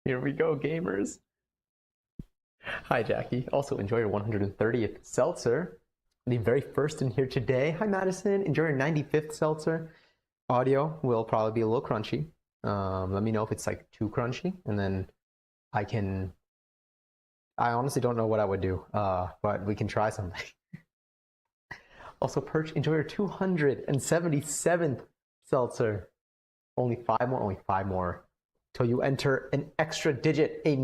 Here we go, gamers. Hi, Jackie. Also, enjoy your 130th seltzer. The very first in here today. Hi, Madison. Enjoy your 95th seltzer. Audio will probably be a little crunchy. Let me know if it's like too crunchy, and then I can. I honestly don't know what I would do, but we can try something. Also, Perch, enjoy your 277th seltzer. Only five more. Till you enter an extra digit, a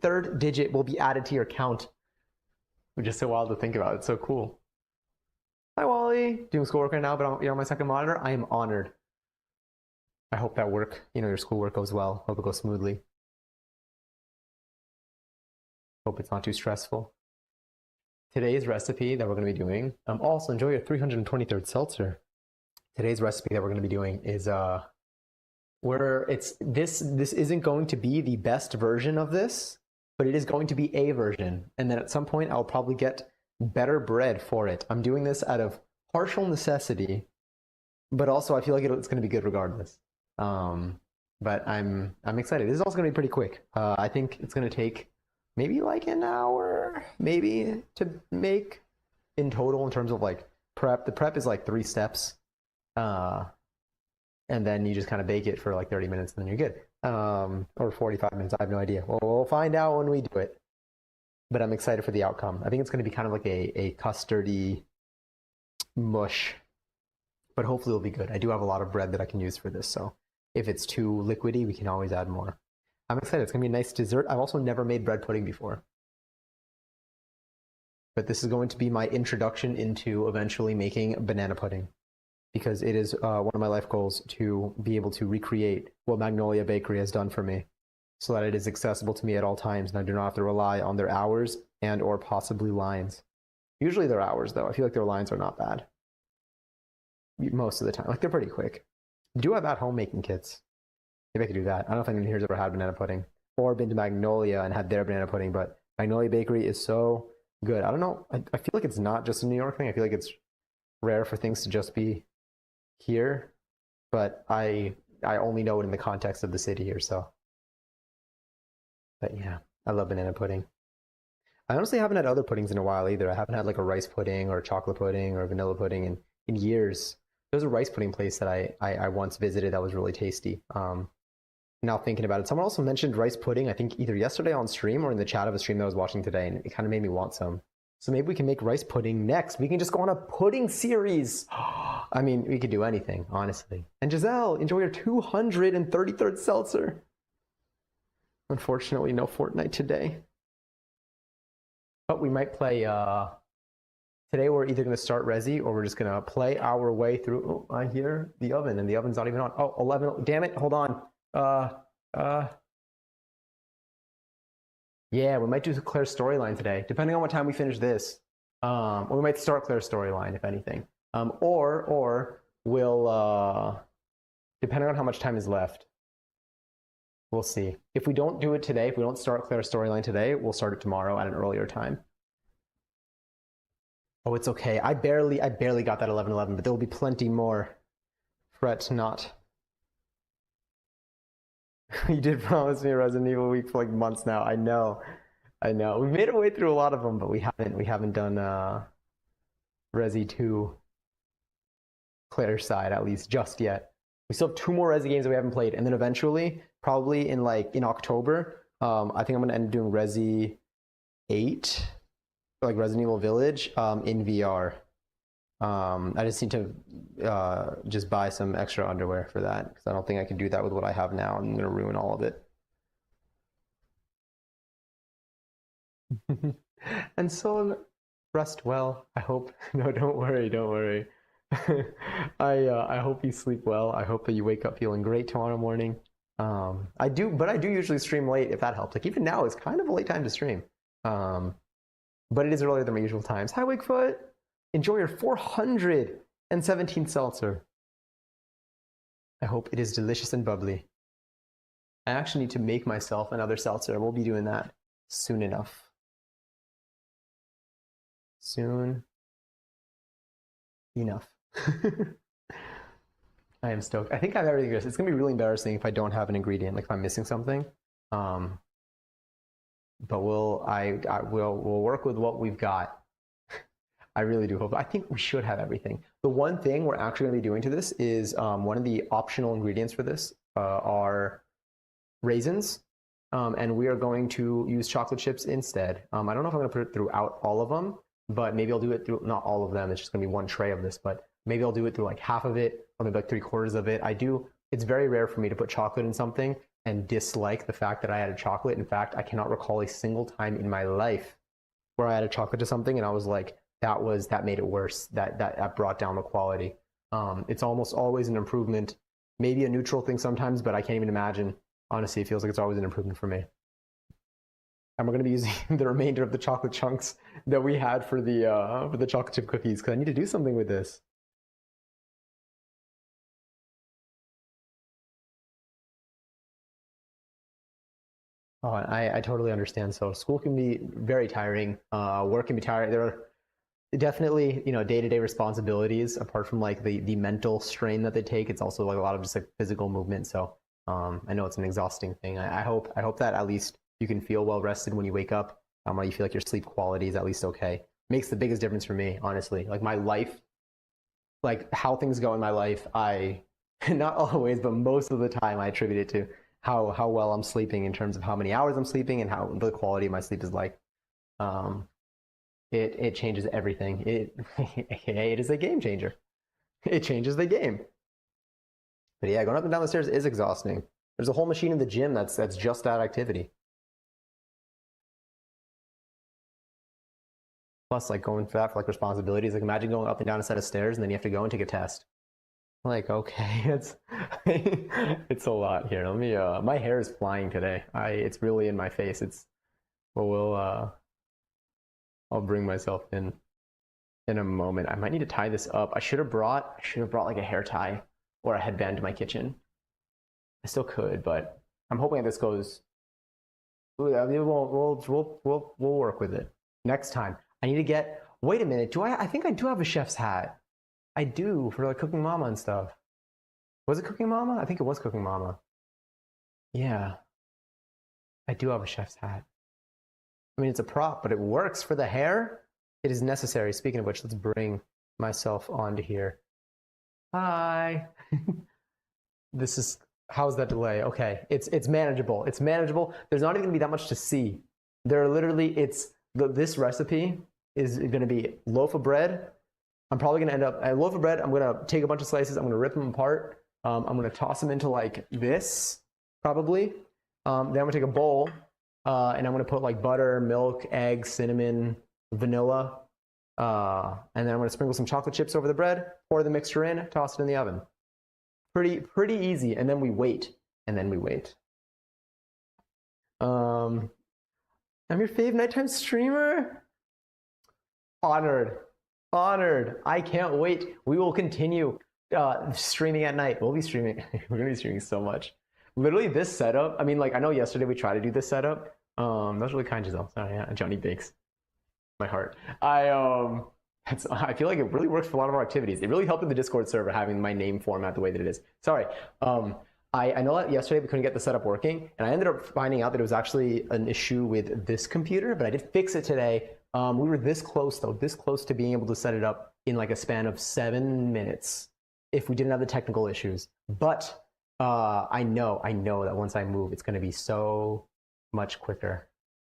third digit will be added to your count. Which is so wild to think about. It's so cool. Hi, Wally. Doing schoolwork right now, but you're on my second monitor. I am honored. I hope that your schoolwork goes well. Hope it goes smoothly. Hope it's not too stressful. Today's recipe that we're going to be doing, also enjoy your 323rd seltzer. Today's recipe that we're going to be doing is this isn't going to be the best version of this, but it is going to be a version. And then at some point I'll probably get better bread for it. I'm doing this out of partial necessity, but also I feel like it's going to be good regardless. But I'm excited. This is also going to be pretty quick. I think it's going to take maybe like an hour, maybe, to make in total in terms of like prep. The prep is like 3 steps. And then you just kind of bake it for like 30 minutes and then you're good. Or 45 minutes, I have no idea. Well, we'll find out when we do it. But I'm excited for the outcome. I think it's going to be kind of like a custardy mush. But hopefully it'll be good. I do have a lot of bread that I can use for this, so if it's too liquidy, we can always add more. I'm excited. It's going to be a nice dessert. I've also never made bread pudding before. But this is going to be my introduction into eventually making banana pudding, because it is one of my life goals to be able to recreate what Magnolia Bakery has done for me, so that it is accessible to me at all times and I do not have to rely on their hours and or possibly lines. Usually their hours, though. I feel like their lines are not bad. Most of the time. Like, they're pretty quick. I do have at-home making kits. Maybe I could do that. I don't know if anyone here's ever had banana pudding or been to Magnolia and had their banana pudding, but Magnolia Bakery is so good. I don't know. I feel like it's not just a New York thing. I feel like it's rare for things to just be here, but I only know it in the context of the city here, so. But yeah, I love banana pudding. I honestly haven't had other puddings in a while either. I haven't had like a rice pudding or a chocolate pudding or a vanilla pudding in years. There was a rice pudding place that I once visited that was really tasty. Now thinking about it, someone also mentioned rice pudding, I think either yesterday on stream or in the chat of a stream that I was watching today, and it kind of made me want some. So maybe we can make rice pudding next. We can just go on a pudding series. I mean, we could do anything, honestly. And Giselle, enjoy your 233rd seltzer. Unfortunately, no Fortnite today. But we might play, today we're either going to start Resi or we're just going to play our way through. Oh, I hear the oven and the oven's not even on. Oh, 11, damn it, hold on. Yeah, we might do Claire's storyline today, depending on what time we finish this. Or we might start Claire's storyline, if anything. Or we'll, depending on how much time is left, we'll see. If we don't do it today, if we don't start Claire's storyline today, we'll start it tomorrow at an earlier time. Oh, it's okay. I barely got that 11-11, but there will be plenty more. Fret not. You did promise me a Resident Evil week for like months now. I know. We've made our way through a lot of them, but we haven't done Resi 2 Claire's side, at least just yet. We still have 2 more Resi games that we haven't played, and then eventually, probably in October, I think I'm gonna end up doing Resi 8, like Resident Evil Village, in VR. I just need to just buy some extra underwear for that, because I don't think I can do that with what I have now. I'm going to ruin all of it. And so rest well, I hope. No, don't worry. I hope you sleep well. I hope that you wake up feeling great tomorrow morning. I do usually stream late, if that helps. Like, even now is kind of a late time to stream. But it is earlier than my usual times. Hi, Wigfoot. Enjoy your 417th seltzer. I hope it is delicious and bubbly. I actually need to make myself another seltzer. We'll be doing that soon enough. Soon enough. I am stoked. I think I have everything. It's going to be really embarrassing if I don't have an ingredient, like if I'm missing something. But we'll work with what we've got. I really do hope. I think we should have everything. The one thing we're actually going to be doing to this is one of the optional ingredients for this are raisins, and we are going to use chocolate chips instead. I don't know if I'm going to put it throughout all of them, but maybe I'll do it through not all of them. It's just going to be one tray of this, but maybe I'll do it through like half of it, or maybe like 3/4 of it. It's very rare for me to put chocolate in something and dislike the fact that I added chocolate. In fact, I cannot recall a single time in my life where I added chocolate to something and I was like, that made it worse. That brought down the quality. It's almost always an improvement, maybe a neutral thing sometimes, but I can't even imagine. Honestly, it feels like it's always an improvement for me. And we're going to be using the remainder of the chocolate chunks that we had for the chocolate chip cookies, because I need to do something with this. Oh, I totally understand. So school can be very tiring. Work can be tiring. There are definitely, day-to-day responsibilities apart from like the mental strain that they take. It's also like a lot of just like physical movement. So I know it's an exhausting thing. I hope that at least you can feel well rested when you wake up. Or you feel like your sleep quality is at least okay. Makes the biggest difference for me, honestly. Like my life, like how things go in my life, I not always, but most of the time I attribute it to how well I'm sleeping in terms of how many hours I'm sleeping and how the quality of my sleep is like. It changes everything. It is a game changer. It changes the game. But yeah, going up and down the stairs is exhausting. There's a whole machine in the gym that's just that activity. Plus, like going for that for like responsibilities. Like imagine going up and down a set of stairs and then you have to go and take a test. Like, okay, it's a lot here. Let me my hair is flying today. It's really in my face. I'll bring myself in a moment. I might need to tie this up. I should have brought like a hair tie or a headband to my kitchen. I still could, but I'm hoping that this goes. We'll work with it next time. I need to get. Wait a minute. I think I do have a chef's hat. I do for like Cooking Mama and stuff. Was it Cooking Mama? I think it was Cooking Mama. Yeah, I do have a chef's hat. I mean, it's a prop, but it works for the hair. It is necessary. Speaking of which, let's bring myself onto here. Hi. How's that delay? Okay, it's manageable. It's manageable. There's not even gonna be that much to see. There are literally, this recipe is gonna be loaf of bread. I'm probably gonna end up a loaf of bread. I'm gonna take a bunch of slices. I'm gonna rip them apart. I'm gonna toss them into like this, probably. Then I'm gonna take a bowl. And I'm going to put like butter, milk, eggs, cinnamon, vanilla. And then I'm going to sprinkle some chocolate chips over the bread, pour the mixture in, toss it in the oven. Pretty easy. And then we wait. I'm your fave nighttime streamer. Honored. I can't wait. We will continue streaming at night. We'll be streaming. We're going to be streaming so much. Literally this setup, I mean, like, I know yesterday we tried to do this setup. That was really kind, Giselle. Sorry, yeah, Johnny Bakes. My heart. I feel like it really works for a lot of our activities. It really helped in the Discord server having my name format the way that it is. Sorry. I know that yesterday we couldn't get the setup working, and I ended up finding out that it was actually an issue with this computer, but I did fix it today. We were this close, though, this close to being able to set it up in like a span of 7 minutes if we didn't have the technical issues. But I know that once I move, it's going to be so much quicker.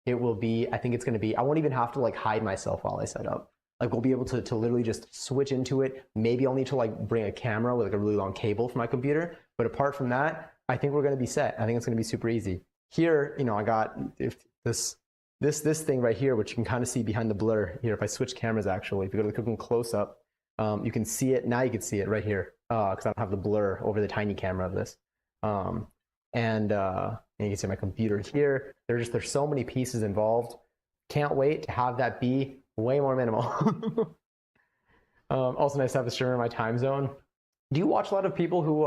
It will be, I think it's going to be, I won't even have to like hide myself while I set up. Like we'll be able to literally just switch into it. Maybe I'll need to like bring a camera with like a really long cable for my computer. But apart from that, I think we're going to be set. I think it's going to be super easy. Here, I got this thing right here, which you can kind of see behind the blur here. If I switch cameras, actually, if you go to the cooking close up, you can see it. Now you can see it right here because I don't have the blur over the tiny camera of this. And you can see my computer here. There's so many pieces involved. Can't wait to have that be way more minimal. Also nice to have a streamer in my time zone. Do you watch a lot of people who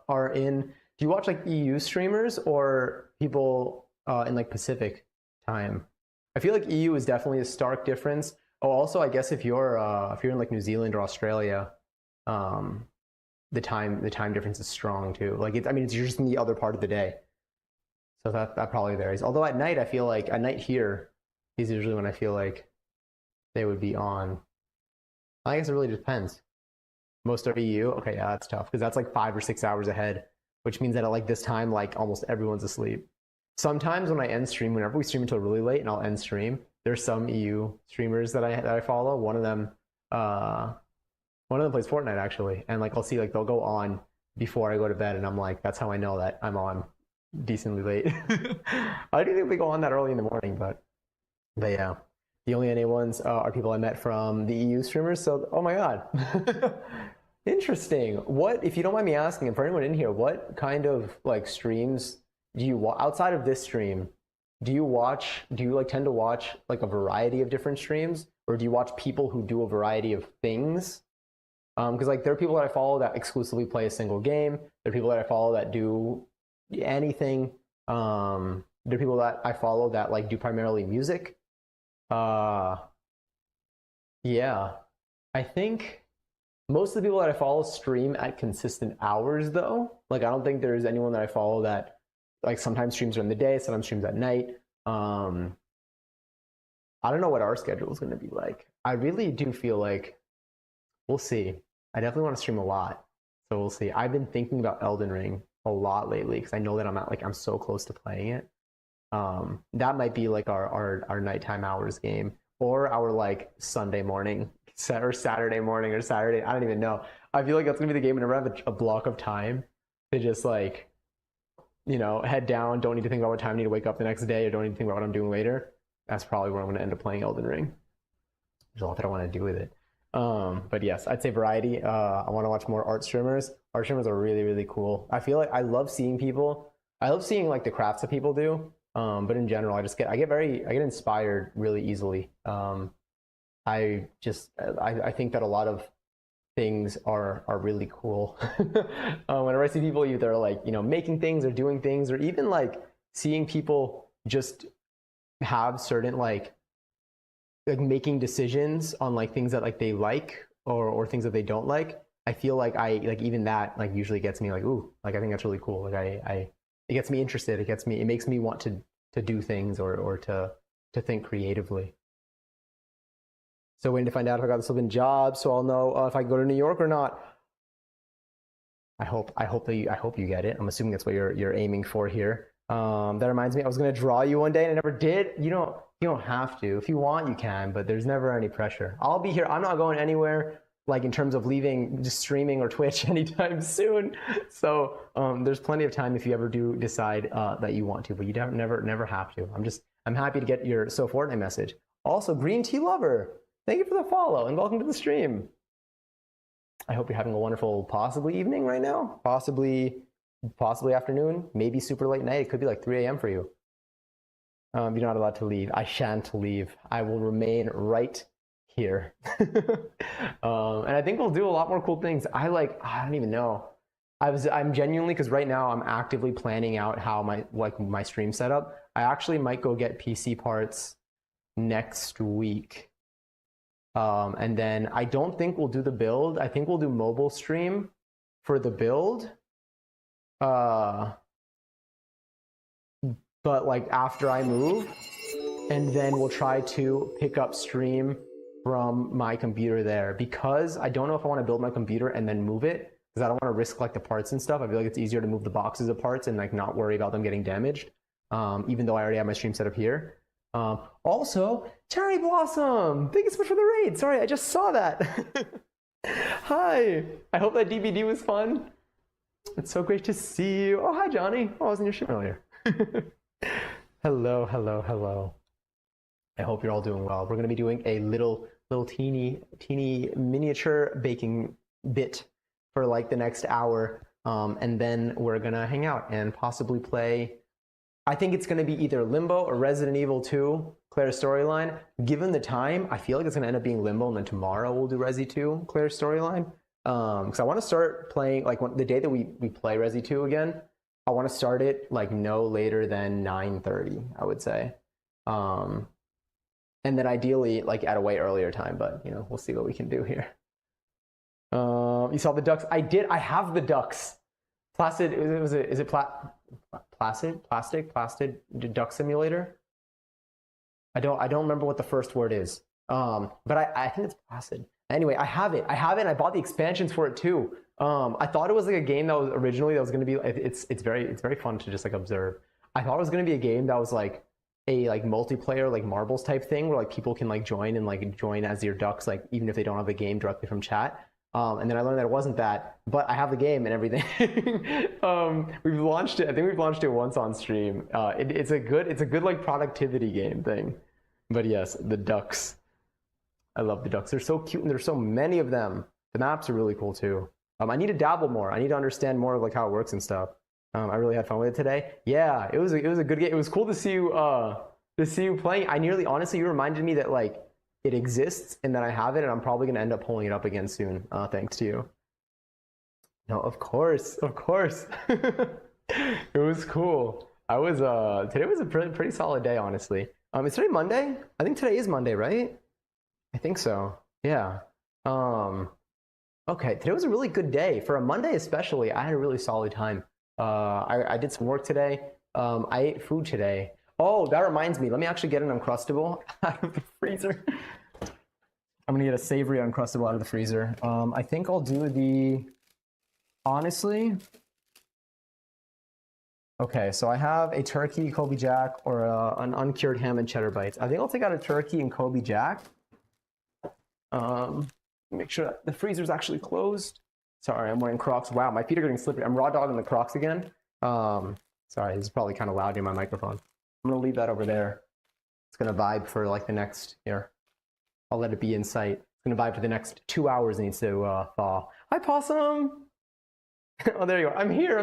do you watch like EU streamers or people in like Pacific time? I feel like EU is definitely a stark difference. Oh, also I guess if you're in like New Zealand or Australia, the time difference is strong too. Like it's just in the other part of the day. So that probably varies. Although at night, I feel like at night here is usually when I feel like they would be on. I guess it really depends. Most are EU. Okay, yeah, that's tough because that's like 5 or 6 hours ahead, which means that at like this time, like almost everyone's asleep. Sometimes when I end stream, whenever we stream until really late and I'll end stream, there's some EU streamers that I follow. One of them plays Fortnite actually, and like I'll see like they'll go on before I go to bed, and I'm like, that's how I know that I'm on decently late. I do think they go on that early in the morning, but yeah. The only NA ones are people I met from the EU streamers. So, oh my god, interesting. What, if you don't mind me asking, and for anyone in here, what kind of like streams do you outside of this stream? Do you watch? Do you like tend to watch like a variety of different streams, or do you watch people who do a variety of things? Because like there are people that I follow that exclusively play a single game. There are people that I follow that do anything. There are people that I follow that like do primarily music. Yeah, I think most of the people that I follow stream at consistent hours though. Like I don't think there's anyone that I follow that like sometimes streams are in the day, sometimes streams at night. I don't know what our schedule is going to be like. I really do feel like we'll see. I definitely want to stream a lot, so we'll see. I've been thinking about Elden Ring a lot lately because I know that I'm so close to playing it. That might be like our nighttime hours game, or our like Sunday morning or Saturday morning or Saturday. I don't even know. I feel like that's gonna be the game whenever I have a block of time to just like, you know, head down. Don't need to think about what time I need to wake up the next day, or don't need to think about what I'm doing later. That's probably where I'm gonna end up playing Elden Ring. There's a lot that I want to do with it. But yes, I'd say variety. I want to watch more art streamers. Art streamers are really, really cool. I feel like I love seeing people. I love seeing like the crafts that people do. But in general, I get inspired really easily. I think that a lot of things are really cool. Whenever I see people either like, you know, making things or doing things, or even like seeing people just have certain like making decisions on like things that like they like or things that they don't like, I feel like even that like usually gets me like, ooh, like I think that's really cool. Like it gets me interested. It makes me want to do things or to think creatively. So waiting to find out if I got this open job, so I'll know if I go to New York or not. I hope you get it. I'm assuming that's what you're aiming for here. That reminds me, I was gonna draw you one day and I never did. You don't have to. If you want, you can, but there's never any pressure. I'll be here. I'm not going anywhere, like in terms of leaving, just streaming or Twitch anytime soon. So there's plenty of time if you ever do decide that you want to, but you never have to. I'm happy to get your So Fortnite message. Also, Green Tea Lover, thank you for the follow and welcome to the stream. I hope you're having a wonderful, possibly evening right now, possibly afternoon, maybe super late night. It could be like 3 a.m. for you. You're not allowed to leave. I shan't leave. I will remain right here. And I think we'll do a lot more cool things. I don't even know. I'm genuinely, because right now I'm actively planning out how my stream setup. I actually might go get PC parts next week. And then I don't think we'll do the build. I think we'll do mobile stream for the build. But like after I move, and then we'll try to pick up stream from my computer there, because I don't know if I want to build my computer and then move it, because I don't want to risk like the parts and stuff. I feel like it's easier to move the boxes of parts and like not worry about them getting damaged, even though I already have my stream set up here. Also, Cherry Blossom, thank you so much for the raid. Sorry, I just saw that. Hi, I hope that DVD was fun. It's so great to see you. Oh, hi, Johnny. Oh, I was in your stream earlier. Hello. I hope you're all doing well. We're going to be doing a little teeny miniature baking bit for like the next hour, and then we're going to hang out and possibly play. I think it's going to be either Limbo or Resident Evil 2 Claire's storyline. Given the time, I feel like it's going to end up being Limbo, and then tomorrow we'll do Resi 2 Claire's storyline. Because I want to start playing like the day that we play Resi 2 again. I want to start it like no later than 9:30, I would say. And then ideally like at a way earlier time, but you know, we'll see what we can do here. You saw the ducks? I did. I have the ducks. Placid, is it Placid duck simulator. I don't remember what the first word is. But I think it's Placid. Anyway, I have it. And I bought the expansions for it too. I thought it was like a game that was originally that was going to be. It's very fun to just like observe. I thought it was going to be a game that was like a like multiplayer like marbles type thing where like people can like join and like join as your ducks like even if they don't have the game directly from chat. And then I learned that it wasn't that, but I have the game and everything. We've launched it. I think we've launched it once on stream. It's a good like productivity game thing. But yes, the ducks. I love the ducks. They're so cute and there's so many of them. The maps are really cool too. I need to dabble more. I need to understand more of like how it works and stuff. I really had fun with it today. Yeah, it was a good game. It was cool to see you playing. Honestly, you reminded me that like it exists and that I have it, and I'm probably gonna end up pulling it up again soon. Thanks to you. No, of course. It was cool. Today was a pretty solid day, honestly. Is today Monday? I think today is Monday, right? I think so. Yeah. Okay, today was a really good day. For a Monday especially, I had a really solid time. I did some work today. I ate food today. Oh, that reminds me. Let me actually get an Uncrustable out of the freezer. I'm gonna get a savory Uncrustable out of the freezer. I think I'll do the... Honestly... Okay, so I have a turkey Kobe Jack or an uncured ham and cheddar bites. I think I'll take out a turkey and Kobe Jack. Make sure that the freezer's actually closed. Sorry, I'm wearing Crocs. Wow, my feet are getting slippery. I'm raw dogging the Crocs again. Sorry, this is probably kind of loud in my microphone. I'm gonna leave that over there. It's gonna vibe for like the next here. I'll let it be in sight. It's gonna vibe for the next 2 hours. It needs to thaw. Hi, Possum. Oh, there you go. I'm here.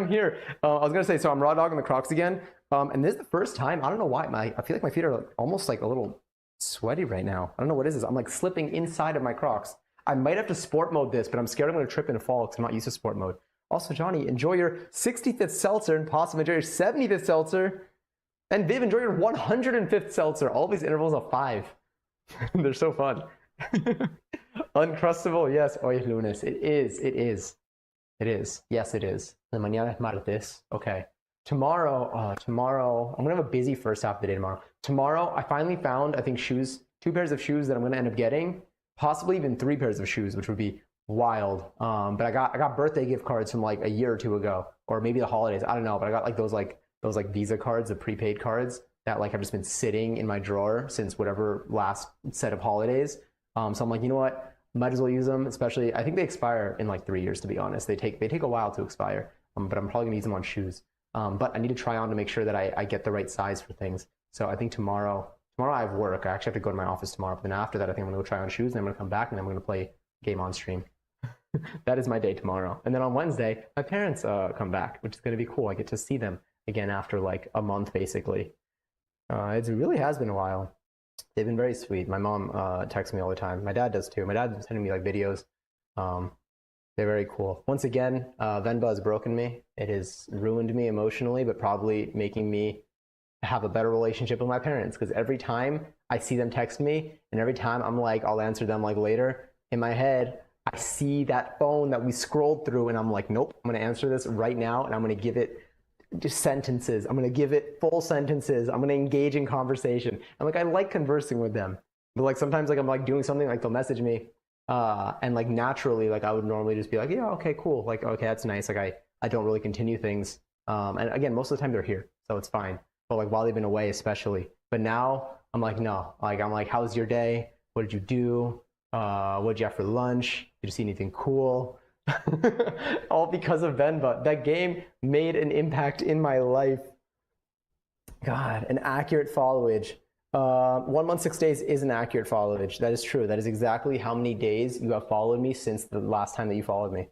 I was gonna say, so I'm raw dogging the Crocs again. And this is the first time. I don't know why. I feel like my feet are like, almost like a little sweaty right now. I don't know what is this. I'm like slipping inside of my Crocs. I might have to sport mode this, but I'm scared I'm gonna trip and fall because I'm not used to sport mode. Also, Johnny, enjoy your 65th seltzer, and Possum, enjoy your 75th seltzer. And Viv, enjoy your 105th seltzer. All these intervals of 5. They're so fun. Uncrustable, yes. Oye, lunes. It is. Yes, it is. The mañana es martes. Okay. Tomorrow, I'm gonna have a busy first half of the day tomorrow. Tomorrow, I finally found, I think, 2 pairs of shoes that I'm gonna end up getting. Possibly even 3 pairs of shoes, which would be wild. But I got birthday gift cards from like a year or 2 ago, or maybe the holidays. I don't know, but I got like those Visa cards, the prepaid cards that like have just been sitting in my drawer since whatever last set of holidays. So I'm like, you know what? Might as well use them. Especially, I think they expire in like 3 years. To be honest, they take a while to expire. But I'm probably gonna use them on shoes. But I need to try on to make sure that I get the right size for things. So I think tomorrow I have work. I actually have to go to my office tomorrow. But then after that, I think I'm gonna go try on shoes, and I'm gonna come back, and then I'm gonna play game on stream. That is my day tomorrow. And then on Wednesday, my parents come back, which is gonna be cool. I get to see them again after like a month, basically. It really has been a while. They've been very sweet. My mom texts me all the time. My dad does too. My dad's sending me like videos. They're very cool. Once again, Venba has broken me. It has ruined me emotionally, but probably making me have a better relationship with my parents. Because every time I see them text me, and every time I'm like, I'll answer them like later, in my head, I see that phone that we scrolled through, and I'm like, nope, I'm gonna answer this right now, and I'm gonna give it just sentences. I'm gonna give it full sentences. I'm gonna engage in conversation. And like, I like conversing with them, but like sometimes like I'm like doing something, like they'll message me, and like naturally, like I would normally just be like, yeah, okay, cool, like okay, that's nice. Like I don't really continue things. And again, most of the time they're here, so it's fine. But like while they've been away, especially. But now I'm like, no, like I'm like, how's your day? What did you do? What did you have for lunch? Did you see anything cool? All because of Venba. That game made an impact in my life. God, an accurate followage. 1 month, 6 days is an accurate followage. That is true. That is exactly how many days you have followed me since the last time that you followed me.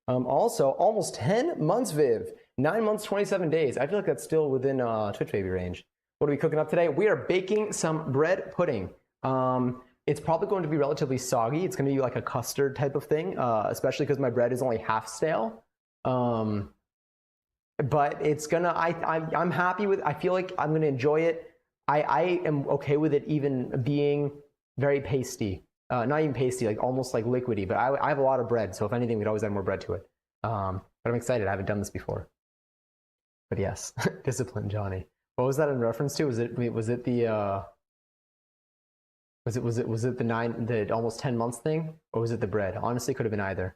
Also, almost 10 months, Viv. 9 months, 27 days. I feel like that's still within Twitch baby range. What are we cooking up today? We are baking some bread pudding. It's probably going to be relatively soggy. It's going to be like a custard type of thing, especially because my bread is only half stale. But it's gonna. I'm happy with. I feel like I'm gonna enjoy it. I am okay with it even being very pasty. Not even pasty, like almost like liquidy. But I have a lot of bread, so if anything, we'd always add more bread to it. But I'm excited. I haven't done this before. But yes, discipline, Johnny. What was that in reference to? Was it the the almost 10 months thing, or was it the bread? Honestly, could have been either.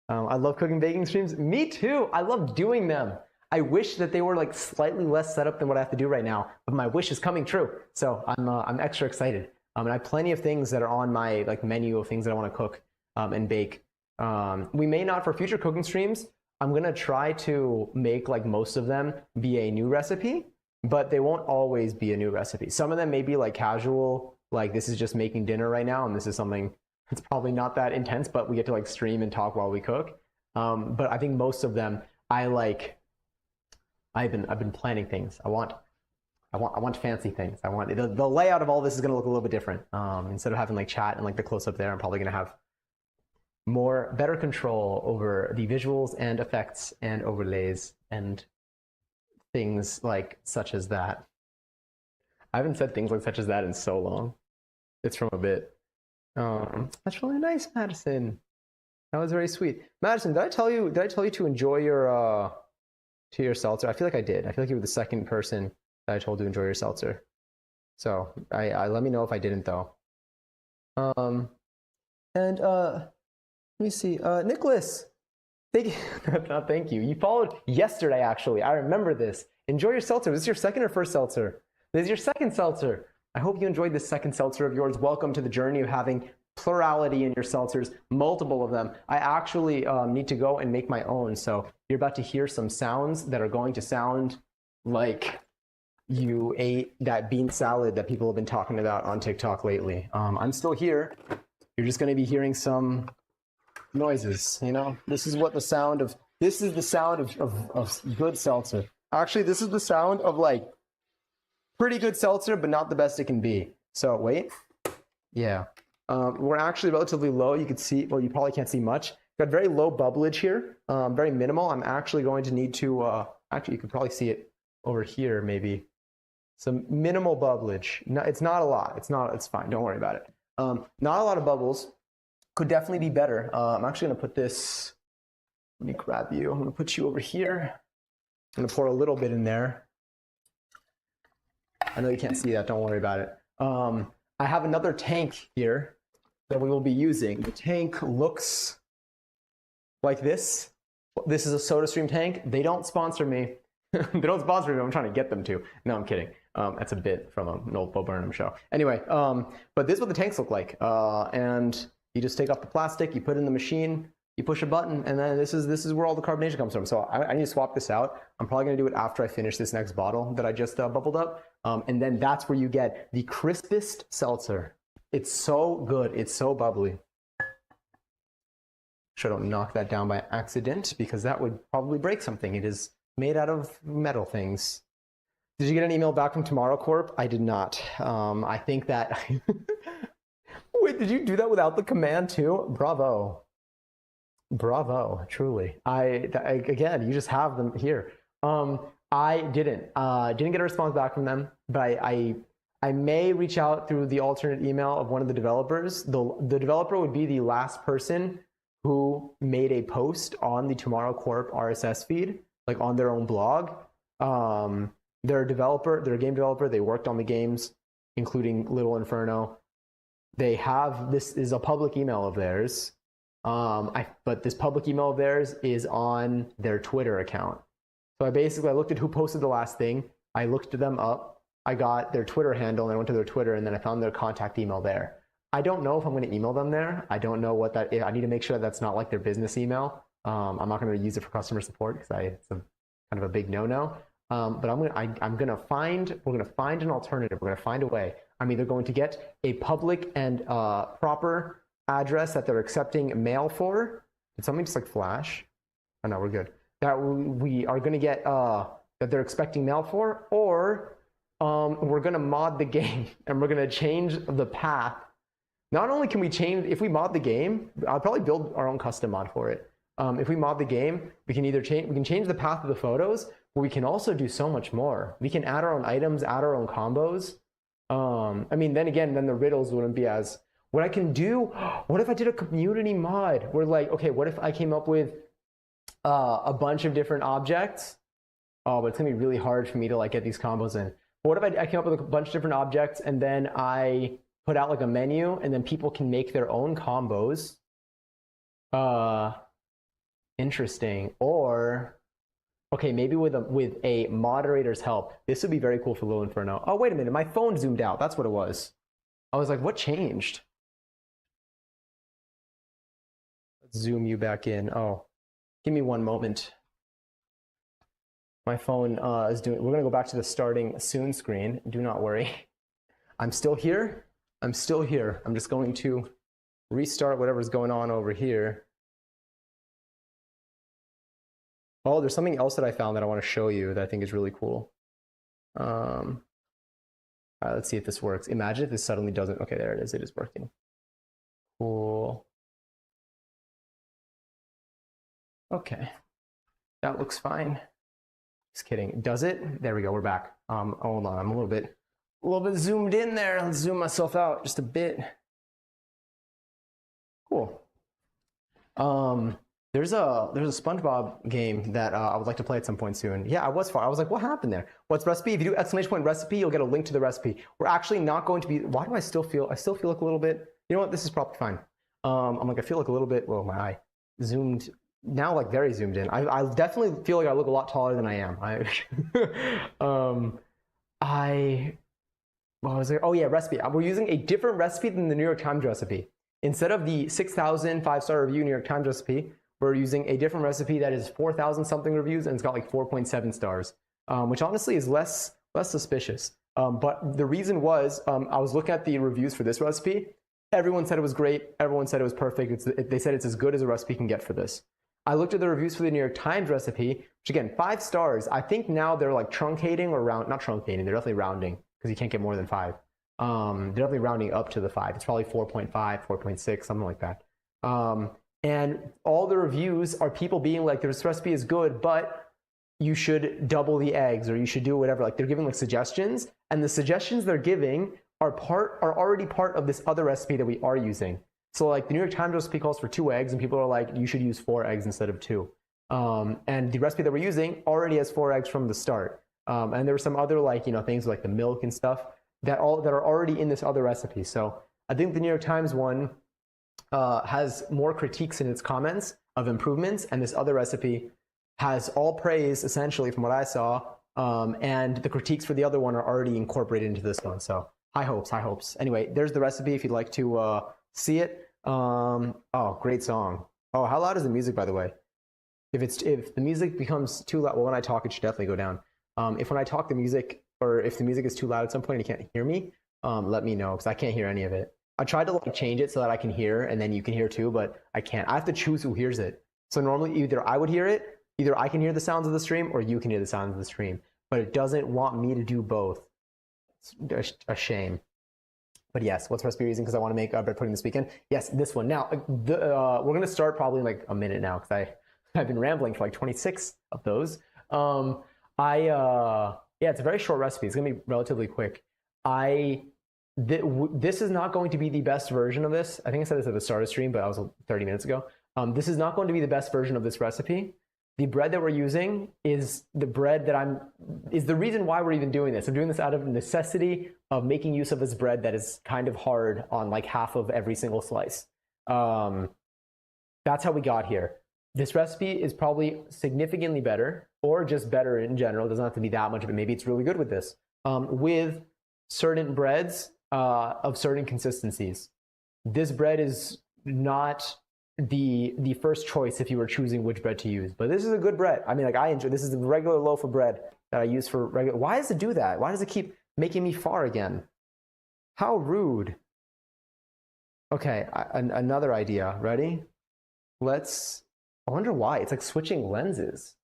I love cooking baking streams. Me too. I love doing them. I wish that they were like slightly less set up than what I have to do right now, but my wish is coming true. So I'm extra excited. And I have plenty of things that are on my like menu of things that I want to cook and bake. We may not for future cooking streams. I'm gonna try to make like most of them be a new recipe, but they won't always be a new recipe. Some of them may be like casual, like this is just making dinner right now, and this is something that's probably not that intense, but we get to like stream and talk while we cook. But I think most of them, I've been planning things. I want fancy things. I want the layout of all this is gonna look a little bit different. Instead of having like chat and like the close up there, I'm probably gonna have better control over the visuals and effects and overlays and things like such as that. I haven't said things like such as that in so long. It's from a bit. That's really nice, Madison. That was very sweet. Madison, did I tell you to enjoy your seltzer? I feel like I did. I feel like you were the second person that I told to enjoy your seltzer. So I let me know if I didn't though. Let me see. Nicholas, thank you. Thank you. You followed yesterday, actually. I remember this. Enjoy your seltzer. This is your second or first seltzer? This is your second seltzer. I hope you enjoyed this second seltzer of yours. Welcome to the journey of having plurality in your seltzers, multiple of them. I actually need to go and make my own. So you're about to hear some sounds that are going to sound like you ate that bean salad that people have been talking about on TikTok lately. I'm still here. You're just going to be hearing some noises, you know. This is the sound of good seltzer. Actually, this is the sound of like pretty good seltzer, but not the best it can be. So wait, yeah, we're actually relatively low. You can see, well, you probably can't see much. Got very low bubblage here, very minimal. I'm actually going to need to actually, you can probably see it over here, maybe some minimal bubblage. No, it's not a lot. It's fine. Don't worry about it. Not a lot of bubbles. Could definitely be better. I'm actually going to put this, let me grab you. I'm going to put you over here. I'm going to pour a little bit in there. I know you can't see that. Don't worry about it. I have another tank here that we will be using. The tank looks like this. This is a SodaStream tank. They don't sponsor me. They don't sponsor me. I'm trying to get them to. No, I'm kidding. That's a bit from an old Bo Burnham show. Anyway, but this is what the tanks look like. And you just take off the plastic, you put it in the machine, you push a button, and then this is where all the carbonation comes from. So I need to swap this out. I'm probably going to do it after I finish this next bottle that I just bubbled up. And then that's where you get the crispest seltzer. It's so good. It's so bubbly. Sure, don't knock that down by accident because that would probably break something. It is made out of metal things. Did you get an email back from Tomorrow Corp? I did not. I think that... Wait, did you do that without the command too? Bravo. Bravo, truly. Again, you just have them here. I didn't get a response back from them, but I may reach out through the alternate email of one of the developers. The developer would be the last person who made a post on the Tomorrow Corp RSS feed, like on their own blog. They're a developer, they're a game developer. They worked on the games, including Little Inferno. They have, this is a public email of theirs, but this public email of theirs is on their Twitter account. So I looked at who posted the last thing. I looked them up. I got their Twitter handle and I went to their Twitter and then I found their contact email there. I don't know if I'm going to email them there. I don't know what that is. I need to make sure that that's not like their business email. I'm not going to use it for customer support because it's kind of a big no-no. But we're going to find an alternative. We're going to find a way. I'm either going to get a public and proper address that they're accepting mail for. Did something just like flash? Oh no, we're good. That we are going to get that they're expecting mail for, or we're going to mod the game and we're going to change the path. Not only can we change, if we mod the game, I'll probably build our own custom mod for it. If we mod the game, we can either change the path of the photos, but we can also do so much more. We can add our own items, add our own combos. I mean, then the riddles wouldn't be as, what I can do, what if I did a community mod? Where like, okay, what if I came up with a bunch of different objects Oh, but it's gonna be really hard for me to like get these combos in. But what if I came up with a bunch of different objects and then I put out like a menu and then people can make their own combos? Interesting. Or okay, maybe with a moderator's help. This would be very cool for Lil Inferno. Oh, wait a minute, my phone zoomed out. That's what it was. I was like, what changed? Let's zoom you back in. Oh, give me one moment. My phone is doing, we're gonna go back to the starting soon screen. Do not worry. I'm still here. I'm still here. I'm just going to restart whatever's going on over here. Oh, there's something else that I found that I want to show you that I think is really cool. All right, let's see if this works. Imagine if this suddenly doesn't. Okay, there it is. It is working. Cool. Okay, that looks fine. Just kidding. Does it? There we go. We're back. Hold on. I'm a little bit zoomed in there. Let's zoom myself out just a bit. Cool. There's a SpongeBob game that I would like to play at some point soon. Yeah, I was like, what happened there? What's recipe? If you do exclamation point recipe, you'll get a link to the recipe. We're actually not going to be. Why do I still feel like a little bit? You know what? This is probably fine. I'm like, I feel like a little bit. Well, my eye zoomed now, like very zoomed in. I definitely feel like I look a lot taller than I am. What was it? Oh yeah, recipe. We're using a different recipe than the New York Times recipe. Instead of the 6,000 5-star review New York Times recipe, we're using a different recipe that is 4,000 something reviews and it's got like 4.7 stars, which honestly is less suspicious. But the reason was I was looking at the reviews for this recipe. Everyone said it was great. Everyone said it was perfect. They said it's as good as a recipe can get for this. I looked at the reviews for the New York Times recipe, which again, 5 stars. I think now they're like truncating or not truncating. They're definitely rounding because you can't get more than 5. They're definitely rounding up to the 5. It's probably 4.5, 4.6, something like that. And all the reviews are people being like, this recipe is good, but you should double the eggs or you should do whatever. Like they're giving like suggestions, and the suggestions they're giving are already part of this other recipe that we are using. So like the New York Times recipe calls for 2 eggs, and people are like, you should use 4 eggs instead of 2. And the recipe that we're using already has 4 eggs from the start. And there were some other like, things like the milk and stuff that are already in this other recipe. So I think the New York Times one has more critiques in its comments of improvements, and this other recipe has all praise essentially from what I saw, and the critiques for the other one are already incorporated into this one. So high hopes. Anyway, there's the recipe if you'd like to see it. Oh, great song. Oh, how loud is the music, by the way? If the music becomes too loud, well, when I talk, it should definitely go down. If when I talk the music, or if the music is too loud at some point and you can't hear me, let me know, because I can't hear any of it. I tried to like change it so that I can hear and then you can hear too, but I can't. I have to choose who hears it. So normally either I would hear it, either I can hear the sounds of the stream, or you can hear the sounds of the stream. But it doesn't want me to do both. It's a shame. But yes, what's recipe you're using? Because I want to make bread pudding this weekend. Yes, this one. Now, we're going to start probably in like a minute now, because I've been rambling for like 26 of those. Yeah, it's a very short recipe. It's going to be relatively quick. This is not going to be the best version of this. I think I said this at the start of the stream, but I was 30 minutes ago. This is not going to be the best version of this recipe. The bread that we're using is the bread that is the reason why we're even doing this. I'm doing this out of necessity of making use of this bread that is kind of hard on like half of every single slice. That's how we got here. This recipe is probably significantly better, or just better in general. It doesn't have to be that much, but maybe it's really good with this. With certain breads of certain consistencies. This bread is not the first choice if you were choosing which bread to use, but this is a good bread. I mean, like I enjoy this. Is a regular loaf of bread that I use for regular. Why does it do that? Why does it keep making me far again? How rude. Okay, another idea. Ready? I wonder why. It's like switching lenses.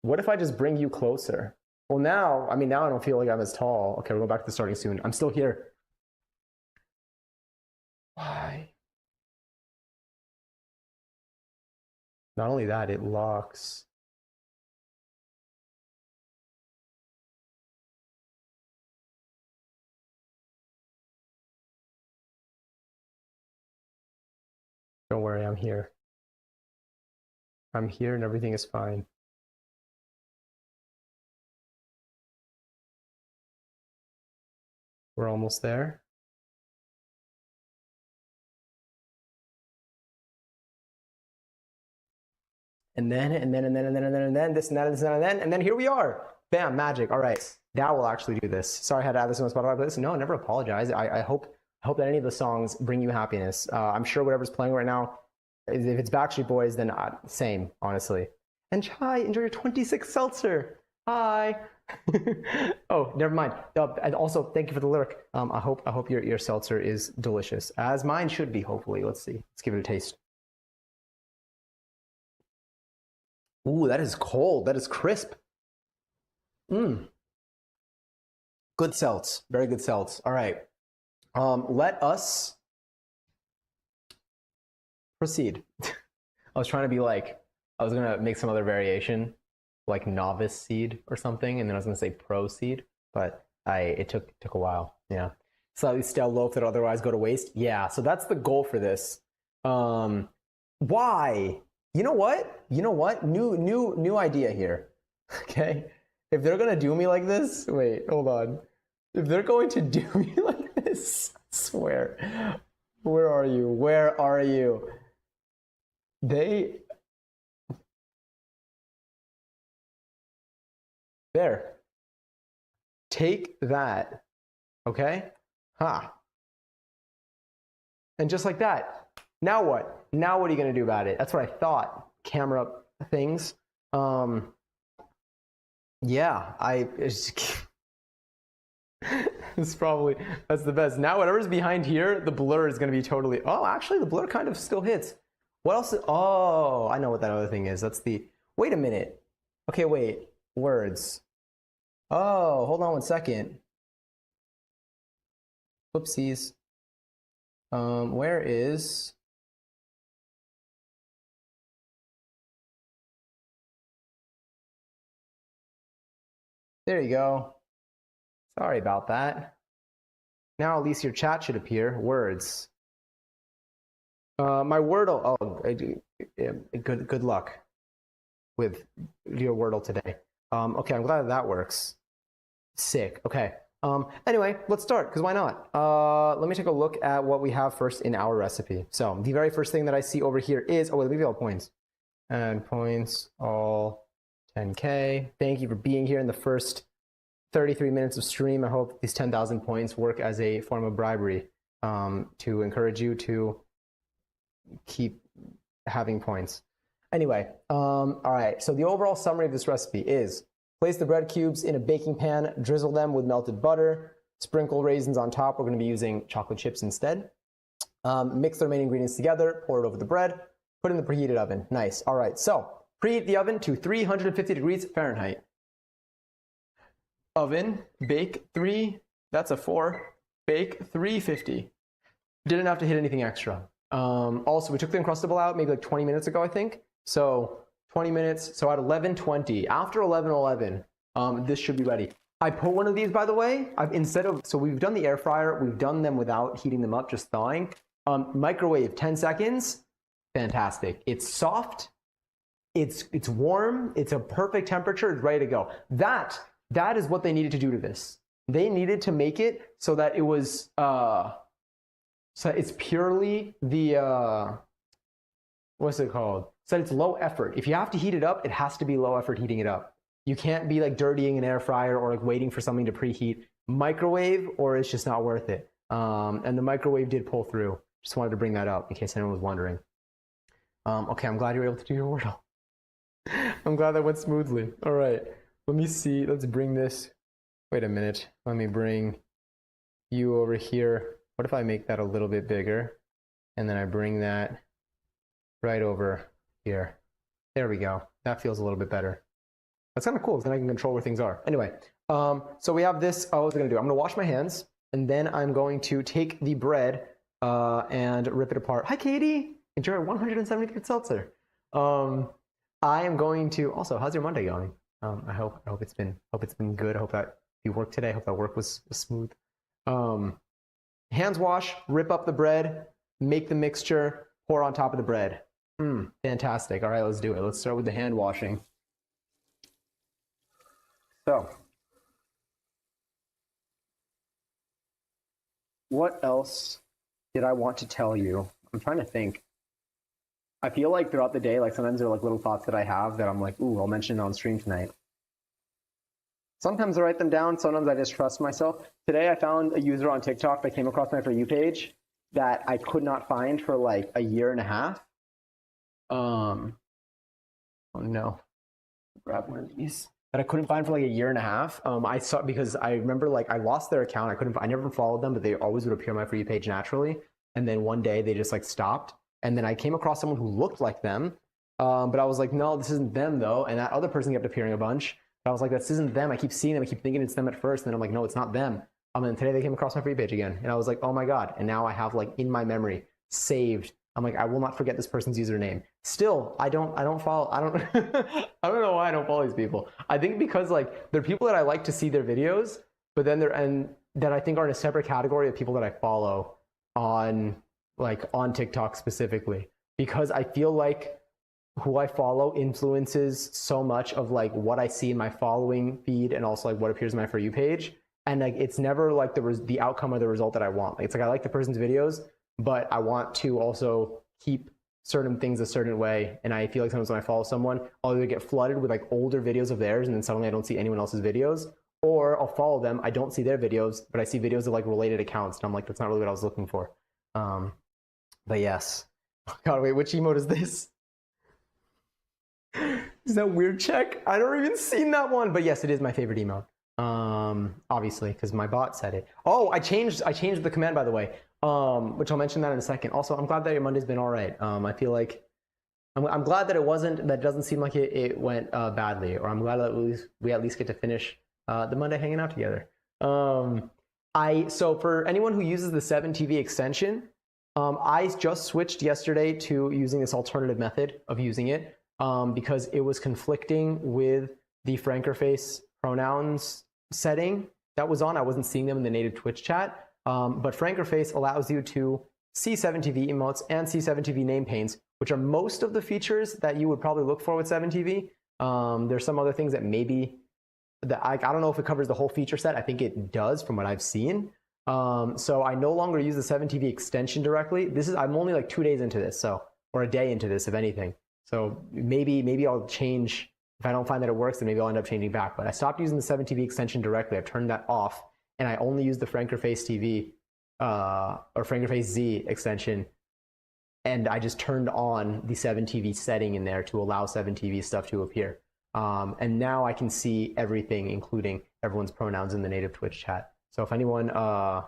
What if I just bring you closer? Well, now I don't feel like I'm as tall. Okay, we're going back to the starting soon. I'm still here. Why? Not only that, it locks. Don't worry, I'm here. I'm here and everything is fine. We're almost there. And then this and that and that, and then here we are. Bam, magic. All right, now we'll actually do this. Sorry I had to add this on the Spotify playlist. No, never apologize. I hope that any of the songs bring you happiness. I'm sure whatever's playing right now, if it's Backstreet Boys, then same, honestly. And Chai, enjoy your 26 seltzer. Hi. Oh, never mind. And also, thank you for the lyric. I hope your seltzer is delicious, as mine should be. Hopefully, let's see. Let's give it a taste. Ooh, that is cold. That is crisp. Good seltz. Very good seltz. All right. Let us proceed. I was trying to be like, I was going to make some other variation, like novice seed or something, and then I was going to say pro seed, but it took a while. Yeah. Slightly stale loaf that otherwise go to waste. Yeah, so that's the goal for this. Why? You know what? New idea here. Okay? If they're going to do me like this, wait, hold on. If they're going to do me like this, I swear. Where are you? Where are you? There. Take that. Okay? Ha. And just like that. Now what? Now what are you going to do about it? That's what I thought. Camera things. Yeah, it's probably, that's the best. Now whatever's behind here, the blur is going to be totally, oh, actually the blur kind of still hits. What else? Oh, I know what that other thing is. That's the, wait a minute. Okay, wait, words. Oh, hold on one second. Whoopsies. Where is... There you go. Sorry about that. Now at least your chat should appear. Words. My Wordle. Oh, good luck with your Wordle today. Okay, I'm glad that works. Sick. Okay. Anyway, let's start, because why not? Let me take a look at what we have first in our recipe. So the very first thing that I see over here is, oh, wait, let me all points. And points all 10K. Thank you for being here in the first 33 minutes of stream. I hope these 10,000 points work as a form of bribery to encourage you to keep having points. Anyway, all right, so the overall summary of this recipe is: place the bread cubes in a baking pan, drizzle them with melted butter, sprinkle raisins on top. We're going to be using chocolate chips instead. Mix the remaining ingredients together, pour it over the bread, put it in the preheated oven. Nice. All right, so preheat the oven to 350 degrees Fahrenheit. Oven, bake 3, that's a 4, bake 350. Didn't have to hit anything extra. Also, we took the Uncrustable out maybe like 20 minutes ago, I think. So 20 minutes, so at 11:20. After 11:11, this should be ready. I put one of these, by the way, so we've done the air fryer, we've done them without heating them up, just thawing. Microwave, 10 seconds, fantastic. It's soft, it's warm, it's a perfect temperature, it's ready to go. That is what they needed to do to this. They needed to make it so that it was, so it's purely the, what's it called? So it's low effort. If you have to heat it up, it has to be low effort heating it up. You can't be like dirtying an air fryer or like waiting for something to preheat. Microwave, or it's just not worth it. And the microwave did pull through. Just wanted to bring that up in case anyone was wondering. Okay, I'm glad you were able to do your Wordle. I'm glad that went smoothly. All right, let me see. Let's bring this. Wait a minute. Let me bring you over here. What if I make that a little bit bigger? And then I bring that right over here. There we go. That feels a little bit better. That's kind of cool, because then I can control where things are. Anyway, so we have this. Oh, what's I going to do? I'm going to wash my hands, and then I'm going to take the bread and rip it apart. Hi, Katie. Enjoy 173 seltzer. I am going to. Also, how's your Monday going? I hope it's been good. I hope that you worked today. I hope that work was smooth. Hands wash. Rip up the bread. Make the mixture. Pour on top of the bread. Fantastic. All right, let's do it. Let's start with the hand washing. So, what else did I want to tell you? I'm trying to think. I feel like throughout the day, like sometimes there are like little thoughts that I have that I'm like, ooh, I'll mention it on stream tonight. Sometimes I write them down. Sometimes I just trust myself. Today I found a user on TikTok that came across my For You page that I could not find for like a year and a half. Oh no, grab one of these that I couldn't find for like a year and a half. I saw, because I remember like I lost their account. I never followed them, but they always would appear on my For You page naturally. And then one day they just like stopped. And then I came across someone who looked like them. But I was like, no, this isn't them though. And that other person kept appearing a bunch. But I was like, this isn't them. I keep seeing them. I keep thinking it's them at first. And then I'm like, no, it's not them. And then today they came across my For You page again. And I was like, oh my God. And now I have like in my memory saved. I'm like, I will not forget this person's username. Still, I don't follow, I don't, I don't know why I don't follow these people. I think because like they're people that I like to see their videos, but then and that I think are in a separate category of people that I follow on TikTok specifically, because I feel like who I follow influences so much of like what I see in my following feed and also like what appears in my For You page. And like, it's never like the outcome or the result that I want. Like, it's like, I like the person's videos, but I want to also keep certain things a certain way. And I feel like sometimes when I follow someone, I'll either get flooded with like older videos of theirs and then suddenly I don't see anyone else's videos, or I'll follow them, I don't see their videos, but I see videos of like related accounts. And I'm like, that's not really what I was looking for. But yes. Oh God, wait, which emote is this? Is that weird check? I don't even seen that one, but yes, it is my favorite emote. Obviously, because my bot said it. Oh, I changed the command, by the way, which I'll mention that in a second. Also, I'm glad that your Monday's been all right. I feel like I'm glad that that doesn't seem like it went badly, or I'm glad that we at least get to finish the Monday hanging out together. So for anyone who uses the 7TV extension, I just switched yesterday to using this alternative method of using it because it was conflicting with the frankerface pronouns setting that was on. I wasn't seeing them in the native Twitch chat, but frankerface allows you to see 7TV emotes and see 7TV name paints, which are most of the features that you would probably look for with 7TV. There's some other things that maybe that I don't know if it covers the whole feature set. I think it does from what I've seen. So I no longer use the 7TV extension directly. I'm only like 2 days into this, or a day into this, if anything. So maybe I'll change. If I don't find that it works, then maybe I'll end up changing back. But I stopped using the 7TV extension directly. I've turned that off, and I only use the frankerface TV or frankerface Z extension. And I just turned on the 7TV setting in there to allow 7TV stuff to appear. And now I can see everything, including everyone's pronouns in the native Twitch chat. So if anyone has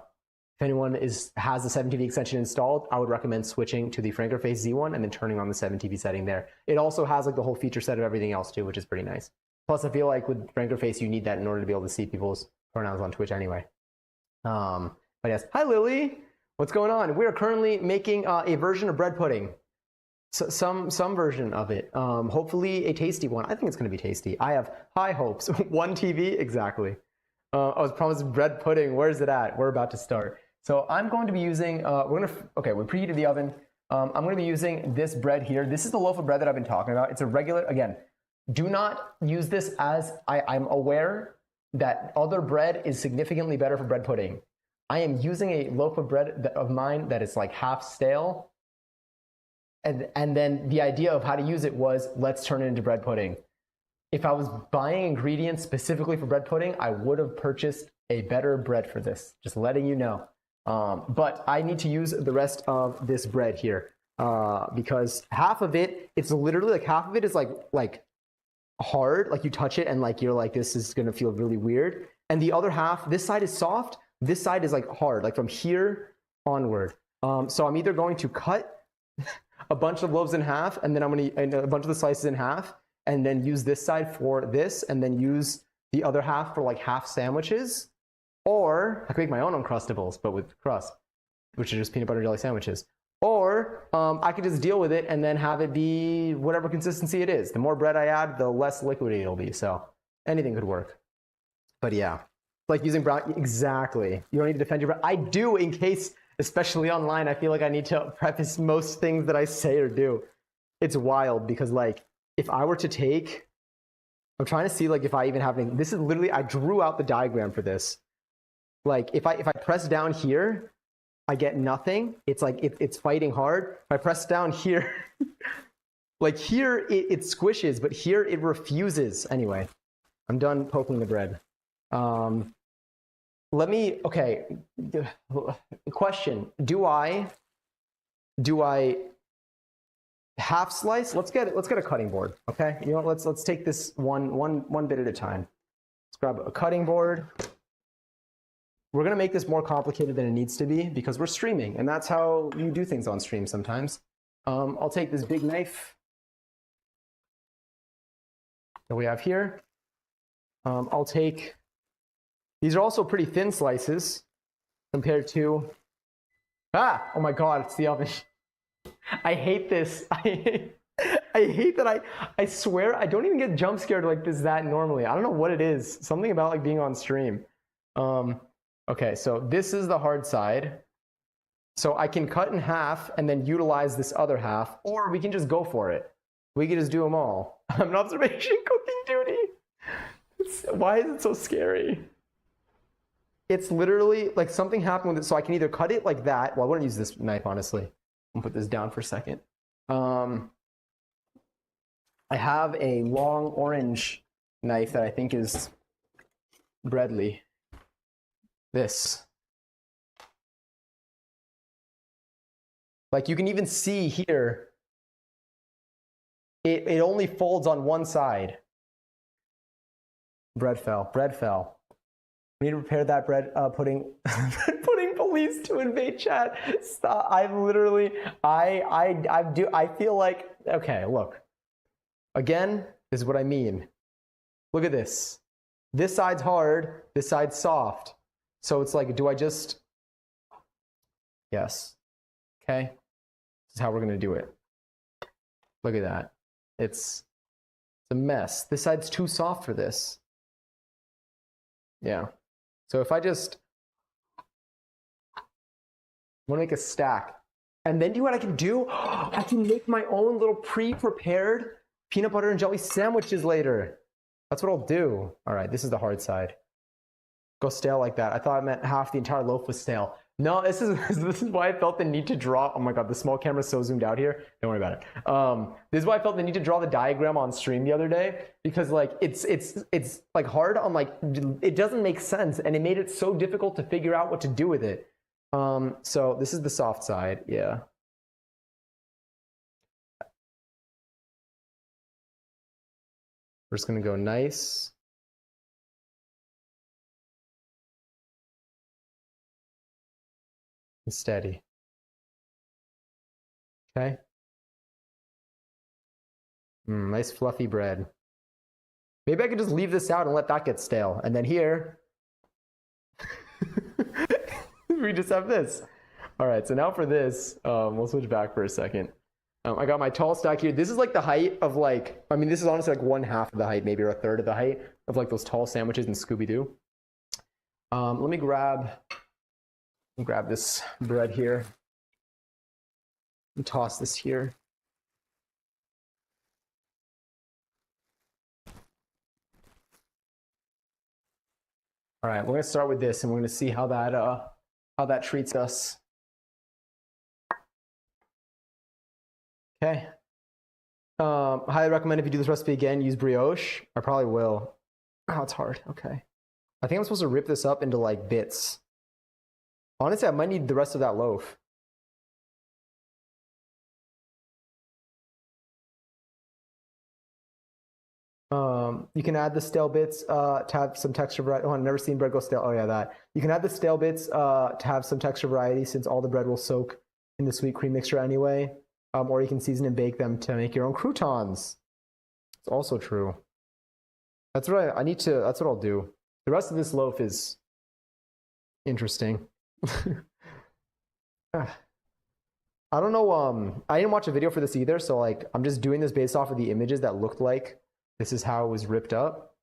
the 7TV extension installed, I would recommend switching to the frankerface Z one and then turning on the 7TV setting there. It also has like the whole feature set of everything else too, which is pretty nice. Plus, I feel like with frankerface, you need that in order to be able to see people's pronouns on Twitch anyway. But yes, hi Lily, what's going on? We are currently making a version of bread pudding. Some version of it. Hopefully a tasty one. I think it's going to be tasty. I have high hopes. 1TV, exactly. I was promised bread pudding. Where's it at? We're about to start. So I'm going to be using, we preheated the oven. I'm going to be using this bread here. This is the loaf of bread that I've been talking about. It's a regular, again, do not use this as, I'm aware that other bread is significantly better for bread pudding. I am using a loaf of bread of mine that is like half stale. And then the idea of how to use it was, let's turn it into bread pudding. If I was buying ingredients specifically for bread pudding, I would have purchased a better bread for this, just letting you know. But I need to use the rest of this bread here because half of it, it's literally like half of it is like hard, like you touch it and like you're like, this is gonna feel really weird. And the other half, this side is soft, this side is like hard, like from here onward. So I'm either going to cut a bunch of loaves in half, and then I'm going to a bunch of the slices in half, and then use this side for this, and then use the other half for like half sandwiches. Or I could make my own Uncrustables, but with crust, which are just peanut butter jelly sandwiches. Or I could just deal with it and then have it be whatever consistency it is. The more bread I add, the less liquidy it'll be. So anything could work. But yeah, like using brown, exactly. You don't need to defend your bread. I do, in case, especially online, I feel like I need to preface most things that I say or do. It's wild because like, if I were to take, I'm trying to see like if I even have any, this is literally, I drew out the diagram for this. Like if I press down here, I get nothing. It's like it's fighting hard. If I press down here, like here it squishes, but here it refuses. Anyway, I'm done poking the bread. Okay, question. Do I half slice? Let's get a cutting board, okay? You know what, let's take this one bit at a time. Let's grab a cutting board. We're gonna make this more complicated than it needs to be because we're streaming, and that's how you do things on stream sometimes. I'll take this big knife that we have here. I'll take, these are also pretty thin slices compared to, oh my God, it's the oven. I hate this. I hate that I swear I don't even get jump scared like this that normally. I don't know what it is. Something about like being on stream. Okay, so this is the hard side. So I can cut in half and then utilize this other half, or we can just go for it. We can just do them all. I'm an observation cooking duty. Why is it so scary? It's literally like something happened with it. So I can either cut it like that. Well, I wouldn't use this knife, honestly. I'll put this down for a second. I have a long orange knife that I think is breadly. This. Like you can even see here, it only folds on one side. Bread fell. We need to prepare that bread pudding. Pudding police to invade chat. Stop. I feel like, okay, look. Again, this is what I mean. Look at this. This side's hard, this side's soft. So it's like, do I just, yes. Okay. This is how we're gonna do it. Look at that. It's a mess. This side's too soft for this. Yeah. So if I just want to make a stack, and then do what I can do? I can make my own little pre-prepared peanut butter and jelly sandwiches later. That's what I'll do. All right, this is the hard side. Go stale like that. I thought I meant half the entire loaf was stale. No, this is why I felt the need to draw. Oh my God, the small camera is so zoomed out here. Don't worry about it. This is why I felt the need to draw the diagram on stream the other day, because like it's like hard on, like it doesn't make sense, and it made it so difficult to figure out what to do with it. So this is the soft side, yeah. We're just gonna go nice. And steady. Okay. Nice fluffy bread. Maybe I could just leave this out and let that get stale. And then here, we just have this. All right, so now for this, we'll switch back for a second. I got my tall stack here. This is like the height of like, I mean, this is honestly like 1/2 of the height, maybe, or 1/3 of the height of like those tall sandwiches in Scooby-Doo. Let me grab this bread here and toss this here. All right, we're gonna start with this, and we're gonna see how that treats us. Okay. Highly recommend if you do this recipe again, use brioche. I probably will. Oh, it's hard. Okay. I think I'm supposed to rip this up into like bits. Honestly, I might need the rest of that loaf. You can add the stale bits to have some texture variety. Oh, I've never seen bread go stale. Oh yeah, that. You can add the stale bits to have some texture variety, since all the bread will soak in the sweet cream mixture anyway. Or you can season and bake them to make your own croutons. It's also true. That's what I need to, that's what I'll do. The rest of this loaf is interesting. I don't know, I didn't watch a video for this either, so like I'm just doing this based off of the images that looked like this is how it was ripped up.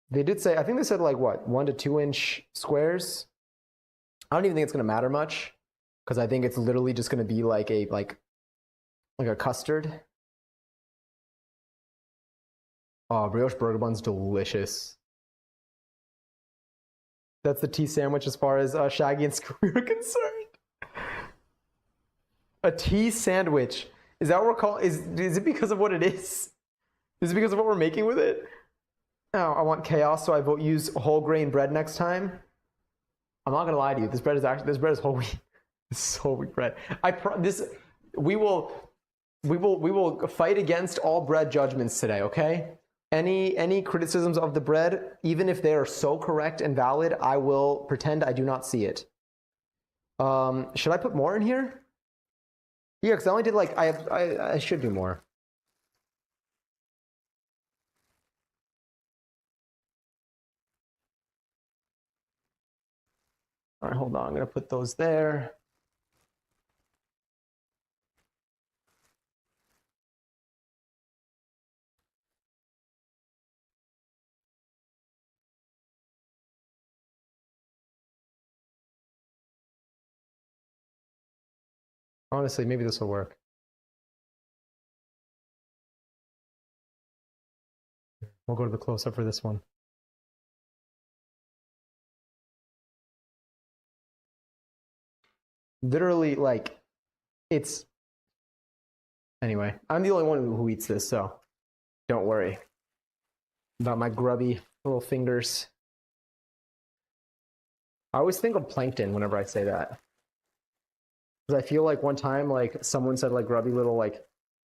They did say, I think they said like what, 1 to 2 inch squares. I don't even think it's gonna matter much, because I think it's literally just gonna be like a custard. Oh, brioche burger bun's delicious. That's the tea sandwich as far as Shaggy and Scooby are concerned. A tea sandwich. Is that what we're calling? Is it because of what it is? Is it because of what we're making with it? Oh, I want chaos, so I vote use whole grain bread next time. I'm not gonna lie to you. This bread is whole wheat. This is whole wheat bread. We will fight against all bread judgments today. Okay. Any criticisms of the bread, even if they are so correct and valid, I will pretend I do not see it. Should I put more in here? Yeah, because I only did like I should do more. All right, hold on. I'm gonna put those there. Honestly, maybe this will work. We'll go to the close-up for this one. Literally, like, it's... Anyway, I'm the only one who eats this, so don't worry about my grubby little fingers. I always think of plankton whenever I say that. Because I feel like one time, like, someone said, like, grubby little, like,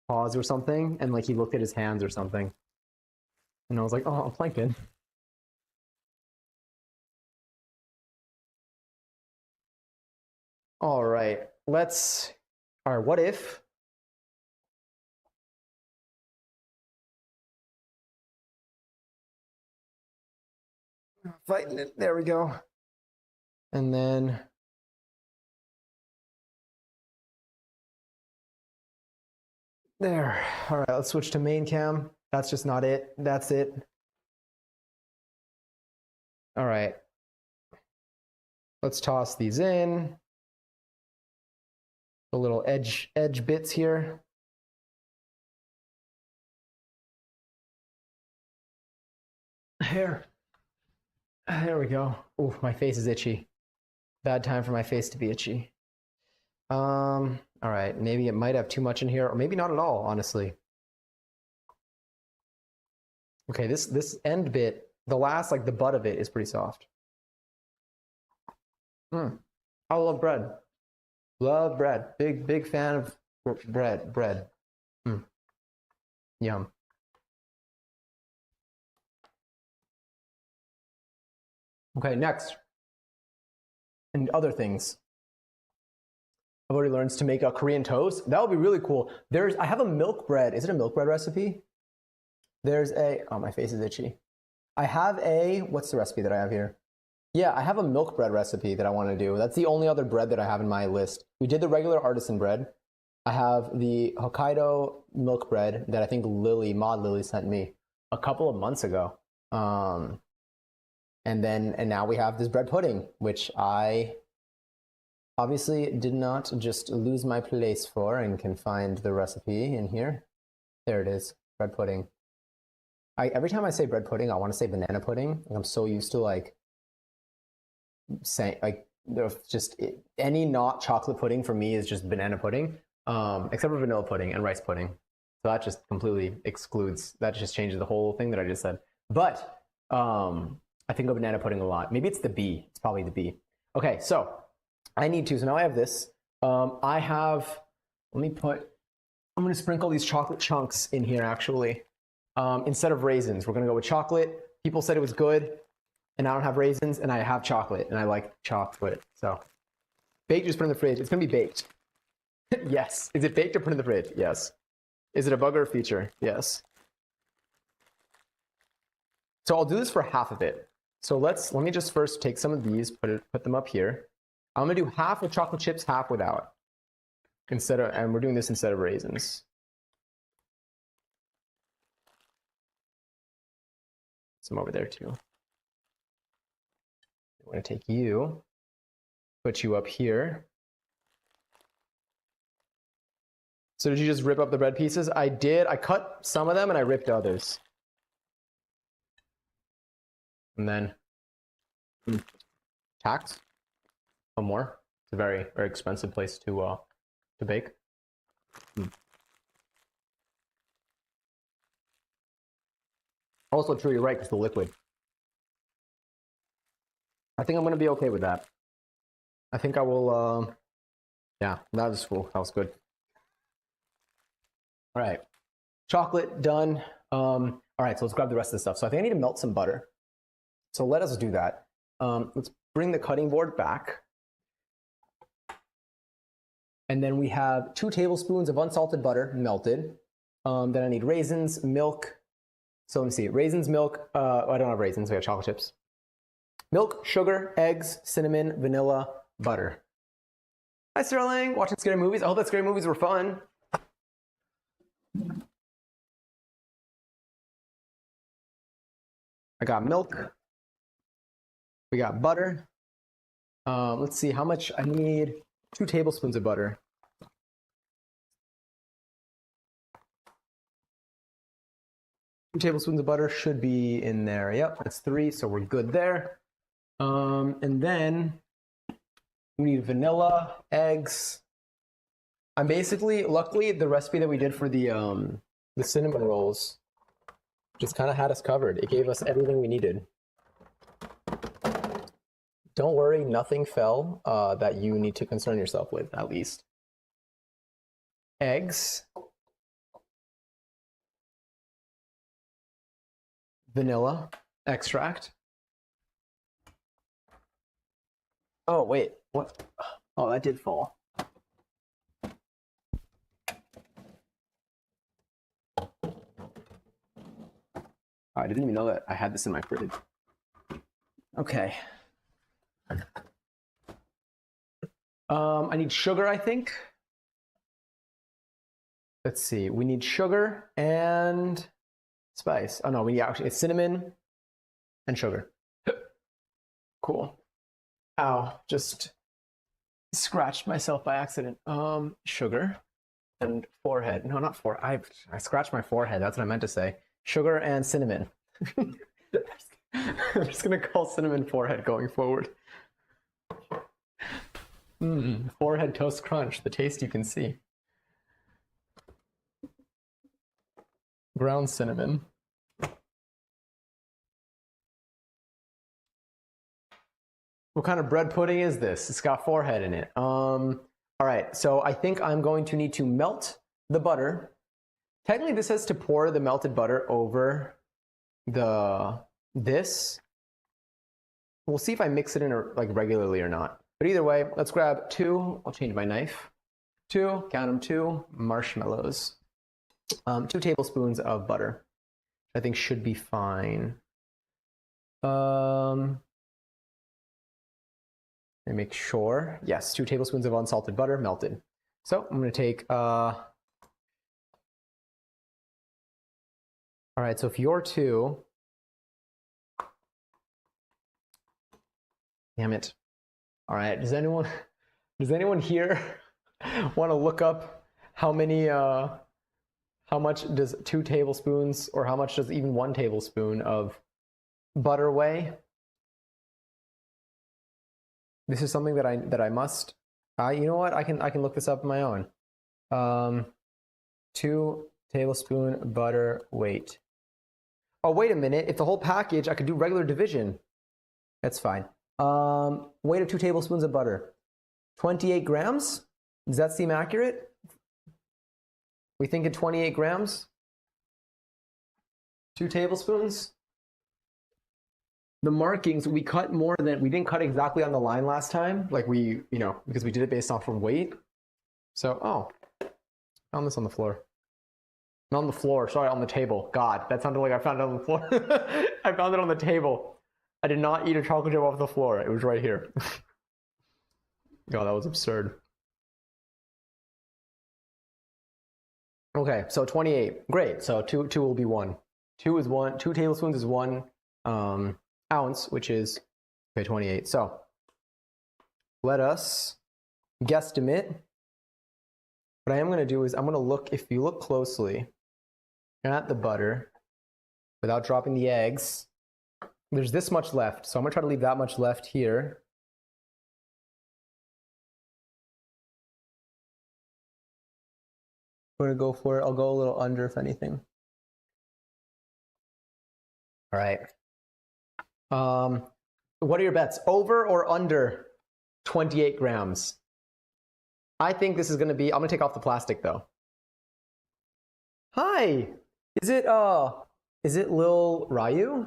paws or something, and, like, he looked at his hands or something. And I was like, oh, plankton. All right, all right, what if? Fighting it, there we go. And then there. All right, let's switch to main cam. That's just not it. That's it. All right. Let's toss these in. The little edge bits here. There we go. Ooh, my face is itchy. Bad time for my face to be itchy. All right, maybe it might have too much in here, or maybe not at all, honestly. Okay, this end bit, the last, like the butt of it is pretty soft. I love bread. Love bread. Big fan of bread. Yum. Okay, next. And other things. I've already learned to make a Korean toast. That would be really cool. I have a milk bread. Is it a milk bread recipe? Oh, my face is itchy. I have what's the recipe that I have here? Yeah, I have a milk bread recipe that I want to do. That's the only other bread that I have in my list. We did the regular artisan bread. I have the Hokkaido milk bread that I think Maud Lily sent me a couple of months ago. And now we have this bread pudding, which I obviously did not just lose my place for, and can find the recipe in here. There it is, bread pudding. Every time I say bread pudding, I want to say banana pudding. Like, I'm so used to like saying like any not chocolate pudding for me is just banana pudding, except for vanilla pudding and rice pudding. So that just completely excludes. That just changes the whole thing that I just said. But I think of banana pudding a lot. Maybe it's the B. It's probably the B. Okay, so I need to. So now I have this. I'm going to sprinkle these chocolate chunks in here actually. Instead of raisins, we're going to go with chocolate. People said it was good, and I don't have raisins, and I have chocolate, and I like chocolate. So baked, just put in the fridge. It's going to be baked. Yes. Is it baked or put in the fridge? Yes. Is it a bug or a feature? Yes. So I'll do this for half of it. So let me just first take some of these, put them up here. I'm gonna do half with chocolate chips, half without. And we're doing this instead of raisins. Some over there too. I'm gonna take you, put you up here. So did you just rip up the bread pieces? I did. I cut some of them and I ripped others. And then tax. One more. It's a very, very expensive place to bake. Also true, you're right, because the liquid. I think I'm gonna be okay with that. I think I will. Yeah, that was cool. That was good. All right, chocolate done. All right, so let's grab the rest of the stuff. So I think I need to melt some butter. So let us do that. Let's bring the cutting board back. And then we have 2 tablespoons of unsalted butter melted. Then I need raisins, milk. So let me see, raisins, milk. I don't have raisins, we have chocolate chips. Milk, sugar, eggs, cinnamon, vanilla, butter. Hi Sterling, watching scary movies. I hope that scary movies were fun. I got milk. We got butter. Let's see how much I need. 2 tablespoons of butter. Two tablespoons of butter should be in there. Yep, that's 3, so we're good there. And then we need vanilla, eggs. I'm basically, luckily, the recipe that we did for the cinnamon rolls just kind of had us covered. It gave us everything we needed. Don't worry, nothing fell that you need to concern yourself with, at least. Eggs. Vanilla extract. Oh, wait, what? Oh, that did fall. I didn't even know that I had this in my fridge. Okay. I need sugar, I think. Let's see. We need sugar and spice. Oh no, we need actually it's cinnamon and sugar. Cool. Ow, just scratched myself by accident. Sugar and forehead. No, not forehead. I scratched my forehead. That's what I meant to say. Sugar and cinnamon. I'm just gonna call cinnamon forehead going forward. Forehead toast crunch, the taste you can see. Ground cinnamon. What kind of bread pudding is this? It's got forehead in it. All right, so I think I'm going to need to melt the butter. Technically, this says to pour the melted butter over this. We'll see if I mix it in like regularly or not. But either way, let's grab 2. I'll change my knife. 2, count them, 2 marshmallows. 2 tablespoons of butter, I think should be fine. Let me make sure. Yes, 2 tablespoons of unsalted butter melted. So I'm going to take. All right, so if you're 2. Damn it. All right, does anyone here want to look up how much does 2 tablespoons or how much does even 1 tablespoon of butter weigh? This is something that I must. You know what? I can look this up on my own. 2 tablespoon butter weight. Oh, wait a minute. If the whole package, I could do regular division. That's fine. Weight of 2 tablespoons of butter. 28 grams? Does that seem accurate? We think at 28 grams? 2 tablespoons? The markings, we cut more than, we didn't cut exactly on the line last time. Like because we did it based off from weight. So, oh, found this on the floor. Not on the floor, sorry, on the table. God, that sounded like I found it on the floor. I found it on the table. I did not eat a chocolate chip off the floor. It was right here. God, that was absurd. Okay, so 28. Great. So 2 will be 1. 2 tablespoons is 1 ounce, which is 28. So let us guesstimate. What I am going to do is I'm going to look, if you look closely at the butter without dropping the eggs, there's this much left. So I'm going to try to leave that much left here. We're gonna go for it. I'll go a little under if anything. All right. What are your bets? Over or under 28 grams? I think this is gonna be, I'm gonna take off the plastic though. Hi, is it Lil Ryu?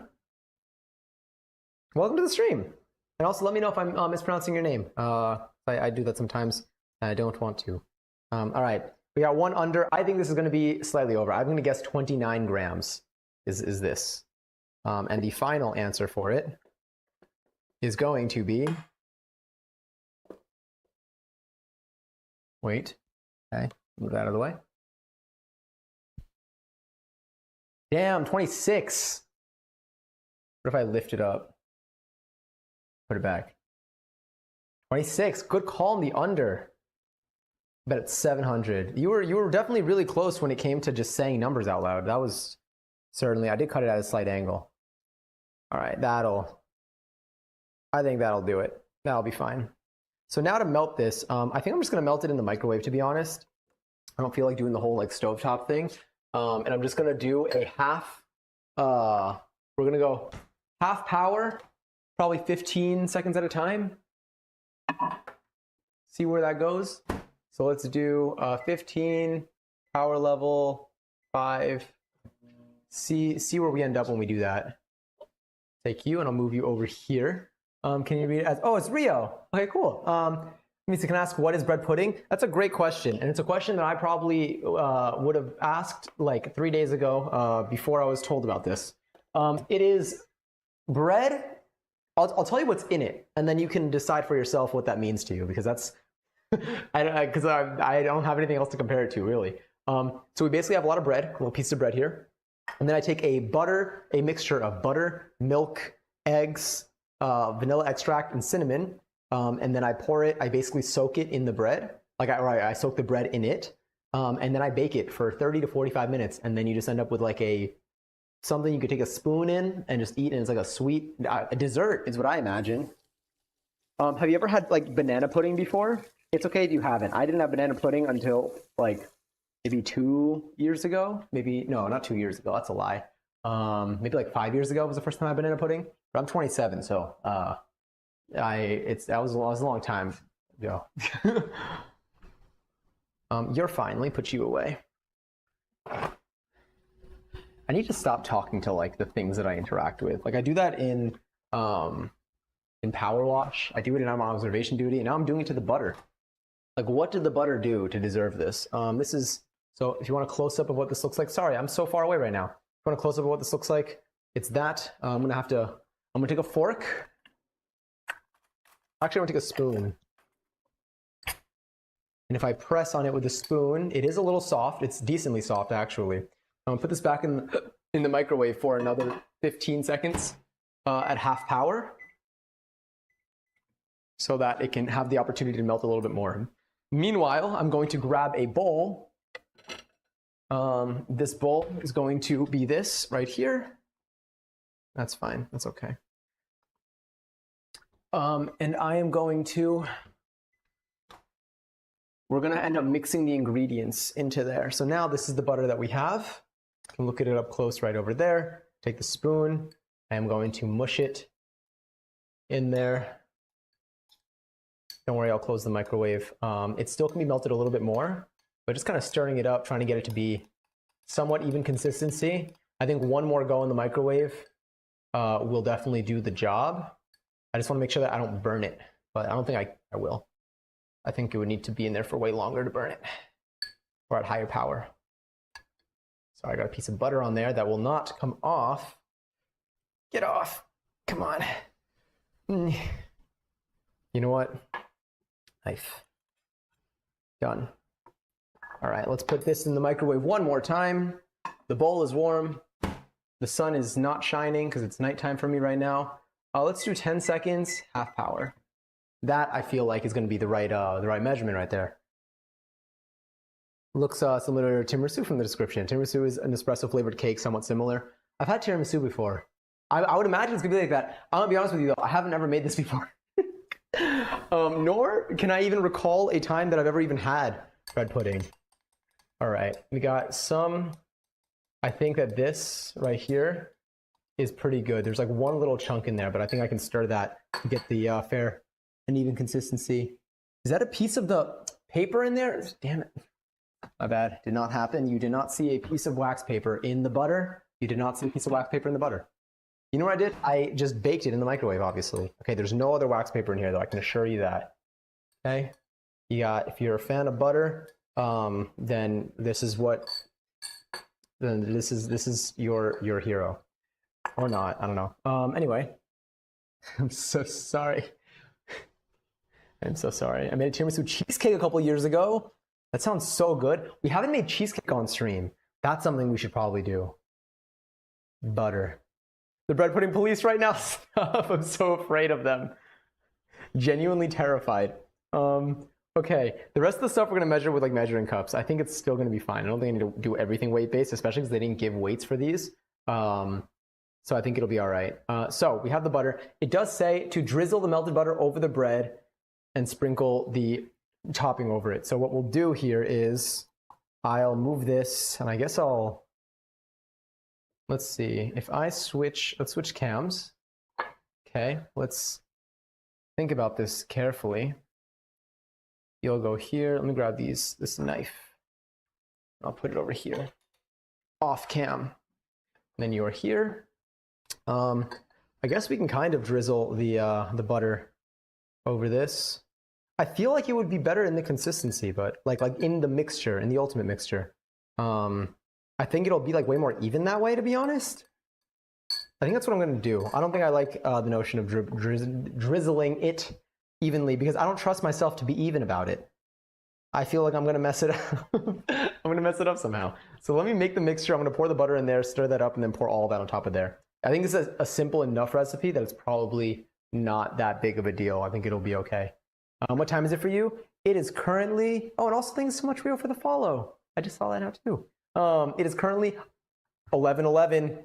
Welcome to the stream. And also let me know if I'm mispronouncing your name. I do that sometimes, and I don't want to. All right, we got one under. I think this is gonna be slightly over. I'm gonna guess 29 grams is this. And the final answer for it is going to be, wait, okay, move that out of the way. Damn, 26. What if I lift it up? Put it back. 26, good call on the under. Bet it's 700. You were definitely really close when it came to just saying numbers out loud. That was certainly, I did cut it at a slight angle. All right, I think that'll do it. That'll be fine. So now to melt this, I think I'm just gonna melt it in the microwave, to be honest. I don't feel like doing the whole like stovetop thing. And I'm just gonna do a half, we're gonna go half power, probably 15 seconds at a time. See where that goes. So let's do 15, power level 5. See where we end up when we do that. Take you and I'll move you over here. Can you read it as, oh, it's Rio. Okay, cool. Can I ask, what is bread pudding? That's a great question. And it's a question that I probably would have asked like 3 days ago before I was told about this. It is bread. I'll tell you what's in it, and then you can decide for yourself what that means to you, because that's, I don't have anything else to compare it to, really. So we basically have a lot of bread, little piece of bread here. And then I take a mixture of butter, milk, eggs, vanilla extract, and cinnamon. And then I pour it, I basically soak it in the bread. I soak the bread in it. And then I bake it for 30 to 45 minutes. And then you just end up with like something you could take a spoon in and just eat. And it's like a sweet, a dessert is what I imagine. Have you ever had like banana pudding before? It's okay if you haven't. I didn't have banana pudding until like maybe 2 years ago. Maybe, no, not 2 years ago. That's a lie. Maybe like 5 years ago was the first time I had banana pudding. But I'm 27, so that was a long time ago. You're fine. Let me put you away. I need to stop talking to like the things that I interact with. Like I do that in Firewatch. I do it in I'm on observation duty, and now I'm doing it to the butter. Like, what did the butter do to deserve this? This is, so if you want a close up of what this looks like, sorry, I'm so far away right now. If you want a close up of what this looks like, it's that. I'm gonna take a fork. Actually, I'm gonna take a spoon. And if I press on it with a spoon, it is a little soft. It's decently soft, actually. I'm gonna put this back in the microwave for another 15 seconds at half power, so that it can have the opportunity to melt a little bit more. Meanwhile, I'm going to grab a bowl. This bowl is going to be this right here. That's fine. That's okay. And I am going to, we're going to end up mixing the ingredients into there. So now this is the butter that we have. You can look at it up close right over there. Take the spoon. I'm going to mush it in there. Don't worry, I'll close the microwave. It still can be melted a little bit more, but just kind of stirring it up, trying to get it to be somewhat even consistency. I think one more go in the microwave will definitely do the job. I just want to make sure that I don't burn it, but I don't think I will. I think it would need to be in there for way longer to burn it, or at higher power. So I got a piece of butter on there that will not come off. Get off. Come on. You know what? Knife. Done. All right, let's put this in the microwave one more time. The bowl is warm. The sun is not shining because it's nighttime for me right now. Let's do 10 seconds, half power. That I feel like is going to be the right measurement right there. Looks similar to tiramisu from the description. Tiramisu is an espresso flavored cake, somewhat similar. I've had tiramisu before. I would imagine it's going to be like that. I'm going to be honest with you though, I haven't ever made this before. Nor can I even recall a time that I've ever even had bread pudding. All right, we got some. I think that this right here is pretty good. There's like one little chunk in there, but I think I can stir that to get the fair and even consistency. Is that a piece of the paper in there? Damn it. My bad. Did not happen. You did not see a piece of wax paper in the butter. You did not see a piece of wax paper in the butter. You know what I did? I just baked it in the microwave, obviously. Okay, there's no other wax paper in here, though. I can assure you that. Okay? You got, if you're a fan of butter, then this is what, then this is your hero. Or not, I don't know. Anyway, I'm so sorry. I'm so sorry. I made a tiramisu cheesecake a couple years ago. That sounds so good. We haven't made cheesecake on stream. That's something we should probably do. Butter. The bread pudding police right now. Stop. I'm so afraid of them. Genuinely terrified. Okay. The rest of the stuff we're going to measure with like measuring cups. I think it's still going to be fine. I don't think I need to do everything weight-based, especially because they didn't give weights for these. So I think it'll be all right. So we have the butter. It does say to drizzle the melted butter over the bread and sprinkle the topping over it. So what we'll do here is I'll move this, and I guess I'll, let's see, if I switch, let's switch cams. Okay, let's think about this carefully. You'll go here. Let me grab this knife. I'll put it over here, off cam. And then you're here. I guess we can kind of drizzle the butter over this. I feel like it would be better in the consistency, but like in the mixture, in the ultimate mixture. I think it'll be like way more even that way, to be honest. I think that's what I'm going to do. I don't think I like the notion of drizzling it evenly because I don't trust myself to be even about it. I feel like I'm going to mess it up. I'm going to mess it up somehow. So let me make the mixture. I'm going to pour the butter in there, stir that up, and then pour all that on top of there. I think this is a simple enough recipe that it's probably not that big of a deal. I think it'll be okay. What time is it for you? It is currently, oh, and also thanks so much, Rio, for the follow. I just saw that out too. It is currently 11:11.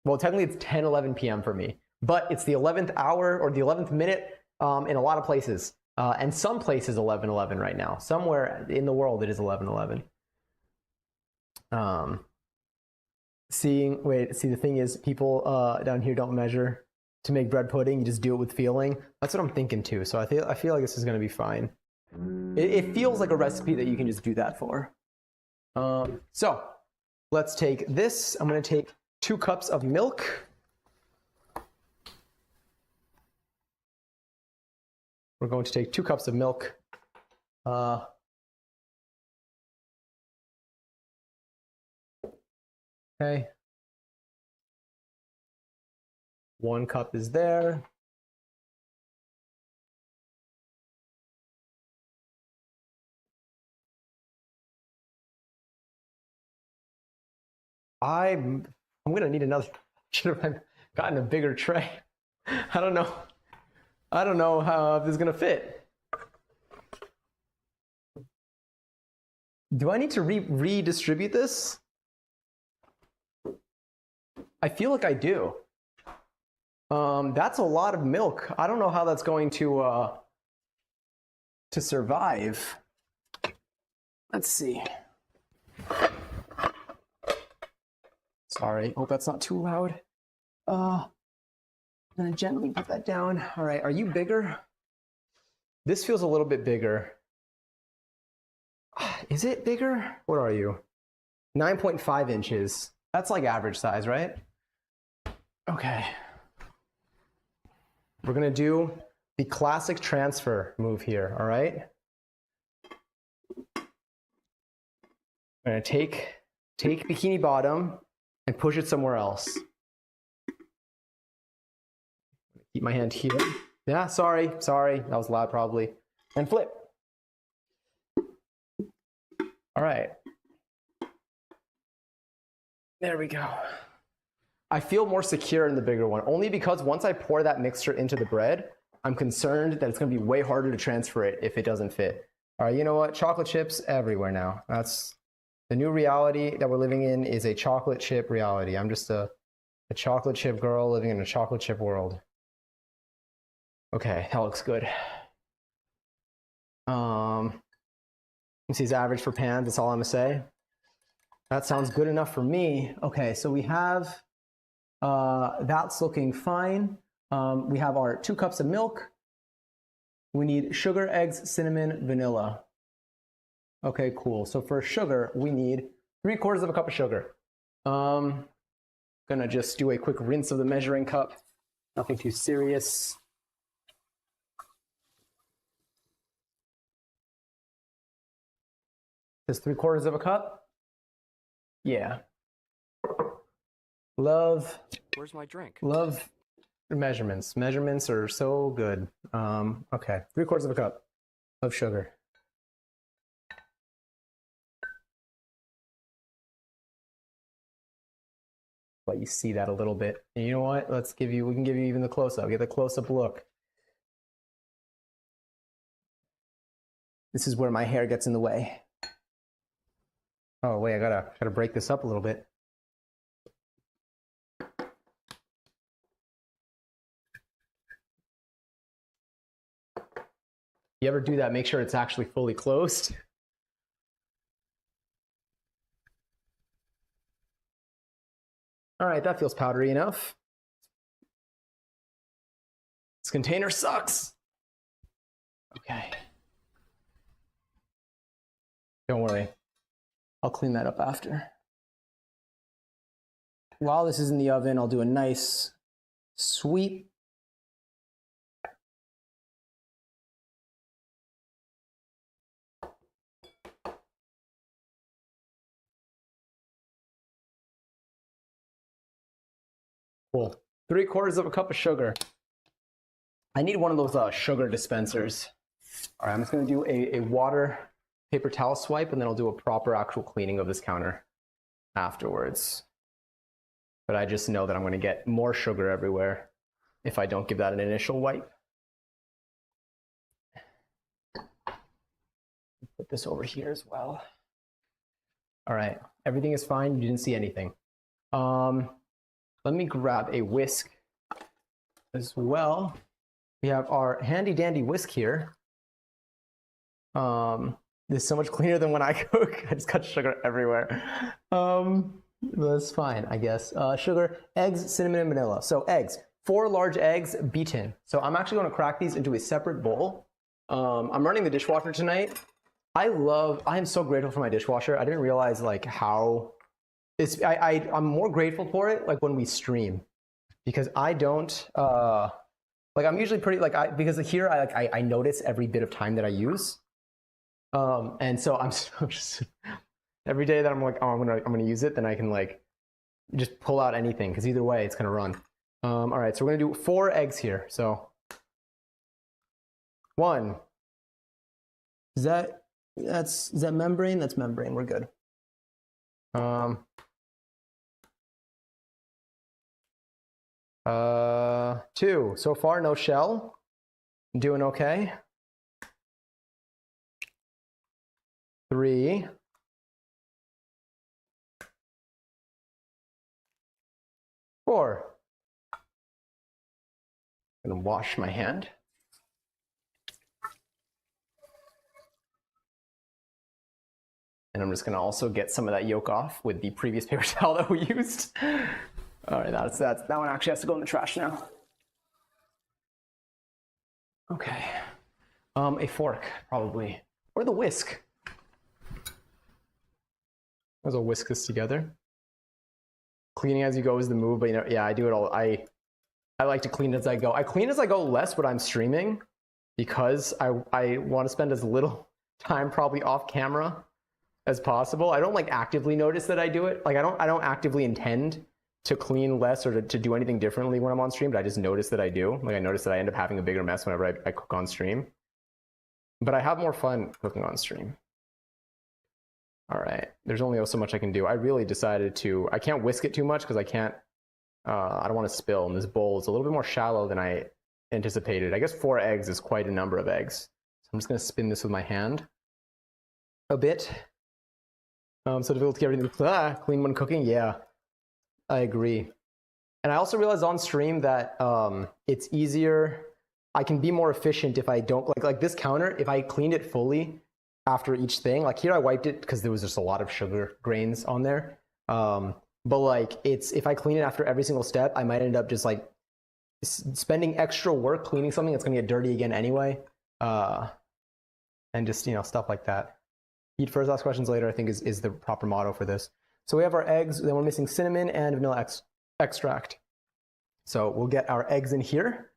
Well, technically it's 10:11 p.m. for me, but it's the 11th hour or the 11th minute in a lot of places. And some places 11:11 right now. Somewhere in the world it is 11:11. See, the thing is, people down here don't measure to make bread pudding. You just do it with feeling. That's what I'm thinking too. So I feel like this is going to be fine. It feels like a recipe that you can just do that for. So let's take this. I'm going to take 2 cups of milk. We're going to take 2 cups of milk. Okay. 1 cup is there. I'm gonna need another. Should have gotten a bigger tray. I don't know how this is gonna fit. Do I need to redistribute this? I feel like I do. That's a lot of milk. I don't know how that's going to survive. Let's see. Sorry, hope that's not too loud. I'm gonna gently put that down. All right, are you bigger? This feels a little bit bigger. Is it bigger? What are you? 9.5 inches. That's like average size, right? Okay. We're gonna do the classic transfer move here, all right? I'm gonna take Bikini Bottom and push it somewhere else. Keep my hand here. Yeah, sorry, that was loud probably. And flip. All right. There we go. I feel more secure in the bigger one, only because once I pour that mixture into the bread, I'm concerned that it's gonna be way harder to transfer it if it doesn't fit. All right, you know what? Chocolate chips everywhere now. That's the new reality that we're living in, is a chocolate chip reality. I'm just a chocolate chip girl living in a chocolate chip world. Okay, that looks good. This is average for pans, that's all I'm gonna say. That sounds good enough for me. Okay, so we have, that's looking fine. We have our 2 cups of milk. We need sugar, eggs, cinnamon, vanilla. Okay, cool. So for sugar, we need 3/4 of a cup of sugar. Gonna just do a quick rinse of the measuring cup. Nothing too serious. This 3/4 of a cup? Yeah. Love. Where's my drink? Love measurements. Measurements are so good. Okay, 3/4 of a cup of sugar. Let you see that a little bit. And you know what? We can give you even the close-up. Get the close-up look. This is where my hair gets in the way. Oh wait, I gotta break this up a little bit. You ever do that? Make sure it's actually fully closed. All right, that feels powdery enough. This container sucks. Okay. Don't worry. I'll clean that up after. While this is in the oven, I'll do a nice sweep. Cool. 3/4 of a cup of sugar. I need one of those sugar dispensers. All right, I'm just gonna do a water paper towel swipe, and then I'll do a proper actual cleaning of this counter afterwards. But I just know that I'm gonna get more sugar everywhere if I don't give that an initial wipe. Put this over here as well. All right, everything is fine. You didn't see anything. Let me grab a whisk as well. We have our handy dandy whisk here. This is so much cleaner than when I cook. I just got sugar everywhere. That's fine, I guess. Sugar, eggs, cinnamon, and vanilla. So eggs, 4 large eggs beaten. So I'm actually going to crack these into a separate bowl. I'm running the dishwasher tonight. I am so grateful for my dishwasher. I didn't realize like how I'm more grateful for it like when we stream, because I don't like, I'm usually pretty like because here I notice every bit of time that I use, and so I'm so just every day that I'm like, oh, I'm gonna use it, then I can like just pull out anything, because either way it's gonna run. All right, so we're gonna do 4 eggs here. So 1. Is that membrane? That's membrane. We're good. 2. So far, no shell. I'm doing okay. 3. 4. I'm gonna wash my hand. And I'm just gonna also get some of that yolk off with the previous paper towel that we used. All right, that one actually has to go in the trash now. Okay, a fork probably, or the whisk. I'll whisk this together. Cleaning as you go is the move, but you know, yeah, I do it all. I like to clean as I go. I clean as I go less when I'm streaming, because I want to spend as little time probably off camera as possible. I don't like actively notice that I do it. Like I don't actively intend to clean less or to do anything differently when I'm on stream, but I just notice that I do. Like I notice that I end up having a bigger mess whenever I cook on stream. But I have more fun cooking on stream. All right, there's only so much I can do. I really decided I can't whisk it too much because I don't want to spill, and this bowl is a little bit more shallow than I anticipated. I guess 4 eggs is quite a number of eggs. So I'm just gonna spin this with my hand a bit. So difficult to get everything clean when cooking, yeah. I agree. And I also realized on stream that it's easier, I can be more efficient if I don't, like this counter, if I cleaned it fully, after each thing. Like here I wiped it because there was just a lot of sugar grains on there. But like if I clean it after every single step, I might end up just like spending extra work cleaning something that's gonna get dirty again anyway. And just, you know, stuff like that. Eat first, ask questions later, I think is the proper motto for this. So we have our eggs, then we're missing cinnamon and vanilla extract. So we'll get our eggs in here.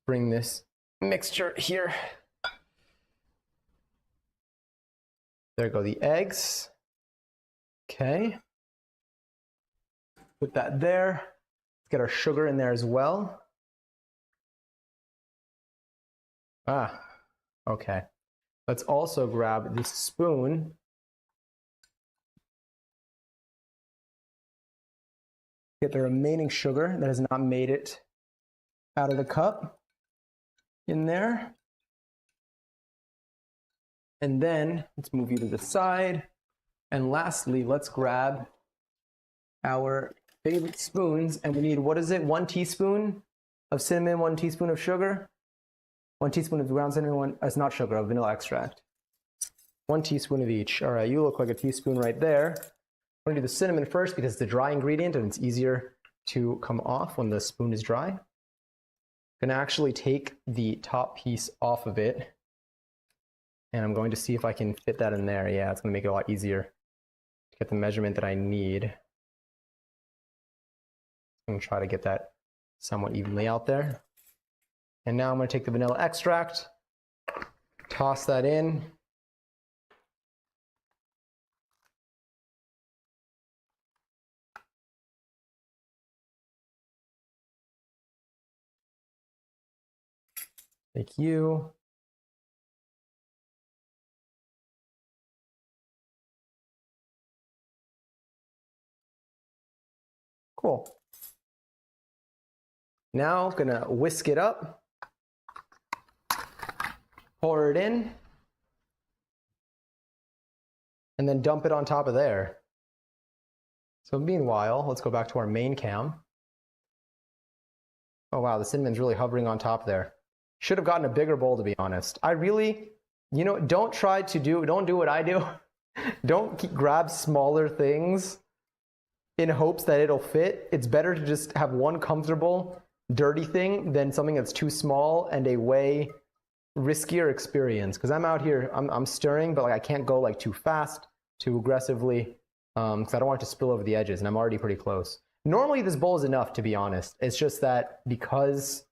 Bring this mixture here. There go the eggs. Okay. Put that there. Let's get our sugar in there as well. Ah, okay. Let's also grab this spoon. Get the remaining sugar that has not made it out of the cup in there. And then let's move you to the side. And lastly, let's grab our favorite spoons. And we need, what is it? 1 teaspoon of cinnamon, 1 teaspoon of sugar. 1 teaspoon of ground cinnamon, it's not sugar, of vanilla extract. 1 teaspoon of each. All right, you look like a teaspoon right there. I'm gonna do the cinnamon first because it's the dry ingredient and it's easier to come off when the spoon is dry. I'm gonna actually take the top piece off of it and I'm going to see if I can fit that in there. Yeah, it's gonna make it a lot easier to get the measurement that I need. I'm gonna try to get that somewhat evenly out there. And now I'm gonna take the vanilla extract, toss that in. Thank you. Cool. Now I'm gonna whisk it up, pour it in, and then dump it on top of there. So meanwhile, let's go back to our main cam. Oh wow, the cinnamon's really hovering on top there. Should have gotten a bigger bowl, to be honest. I really, you know, don't do what I do. Don't grab smaller things in hopes that it'll fit. It's better to just have one comfortable, dirty thing than something that's too small and a way riskier experience. Because I'm out here, I'm stirring, but like I can't go like too fast, too aggressively, because I don't want it to spill over the edges, and I'm already pretty close. Normally this bowl is enough, to be honest. It's just that because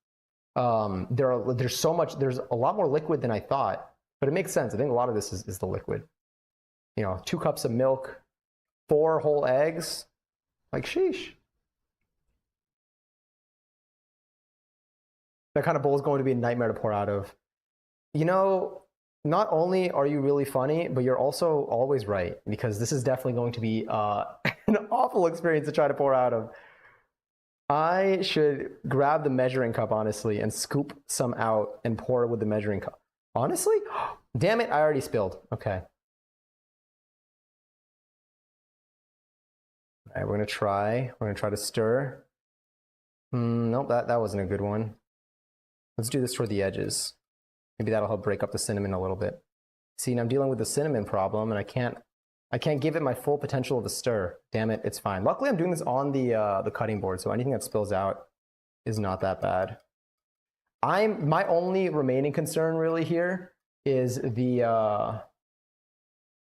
there's a lot more liquid than I thought, but it makes sense. I think a lot of this is the liquid. You know, 2 cups of milk, 4 whole eggs, like sheesh. That kind of bowl is going to be a nightmare to pour out of. You know, not only are you really funny, but you're also always right, because this is definitely going to be an awful experience to try to pour out of. I should grab the measuring cup, honestly, and scoop some out and pour it with the measuring cup. Honestly? Damn it, I already spilled. Okay. All right, we're gonna try to stir. Nope, that wasn't a good one. Let's do this toward the edges. Maybe that'll help break up the cinnamon a little bit. See, and I'm dealing with the cinnamon problem, and I can't give it my full potential of a stir. Damn it, it's fine. Luckily, I'm doing this on the cutting board, so anything that spills out is not that bad. My only remaining concern really here is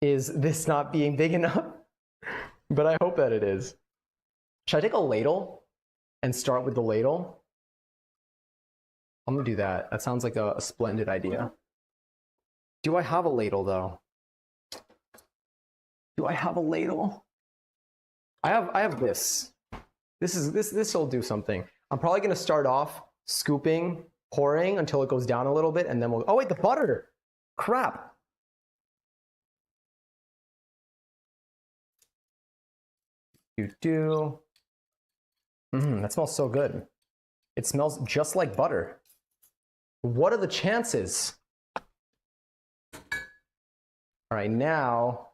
this not being big enough, but I hope that it is. Should I take a ladle and start with the ladle? I'm gonna do that. That sounds like a splendid idea. Do I have a ladle though? Do I have a ladle? I have this. This will do something. I'm probably gonna start off scooping, pouring until it goes down a little bit, and then we'll. Oh wait, the butter! Crap! That smells so good. It smells just like butter. What are the chances? All right, now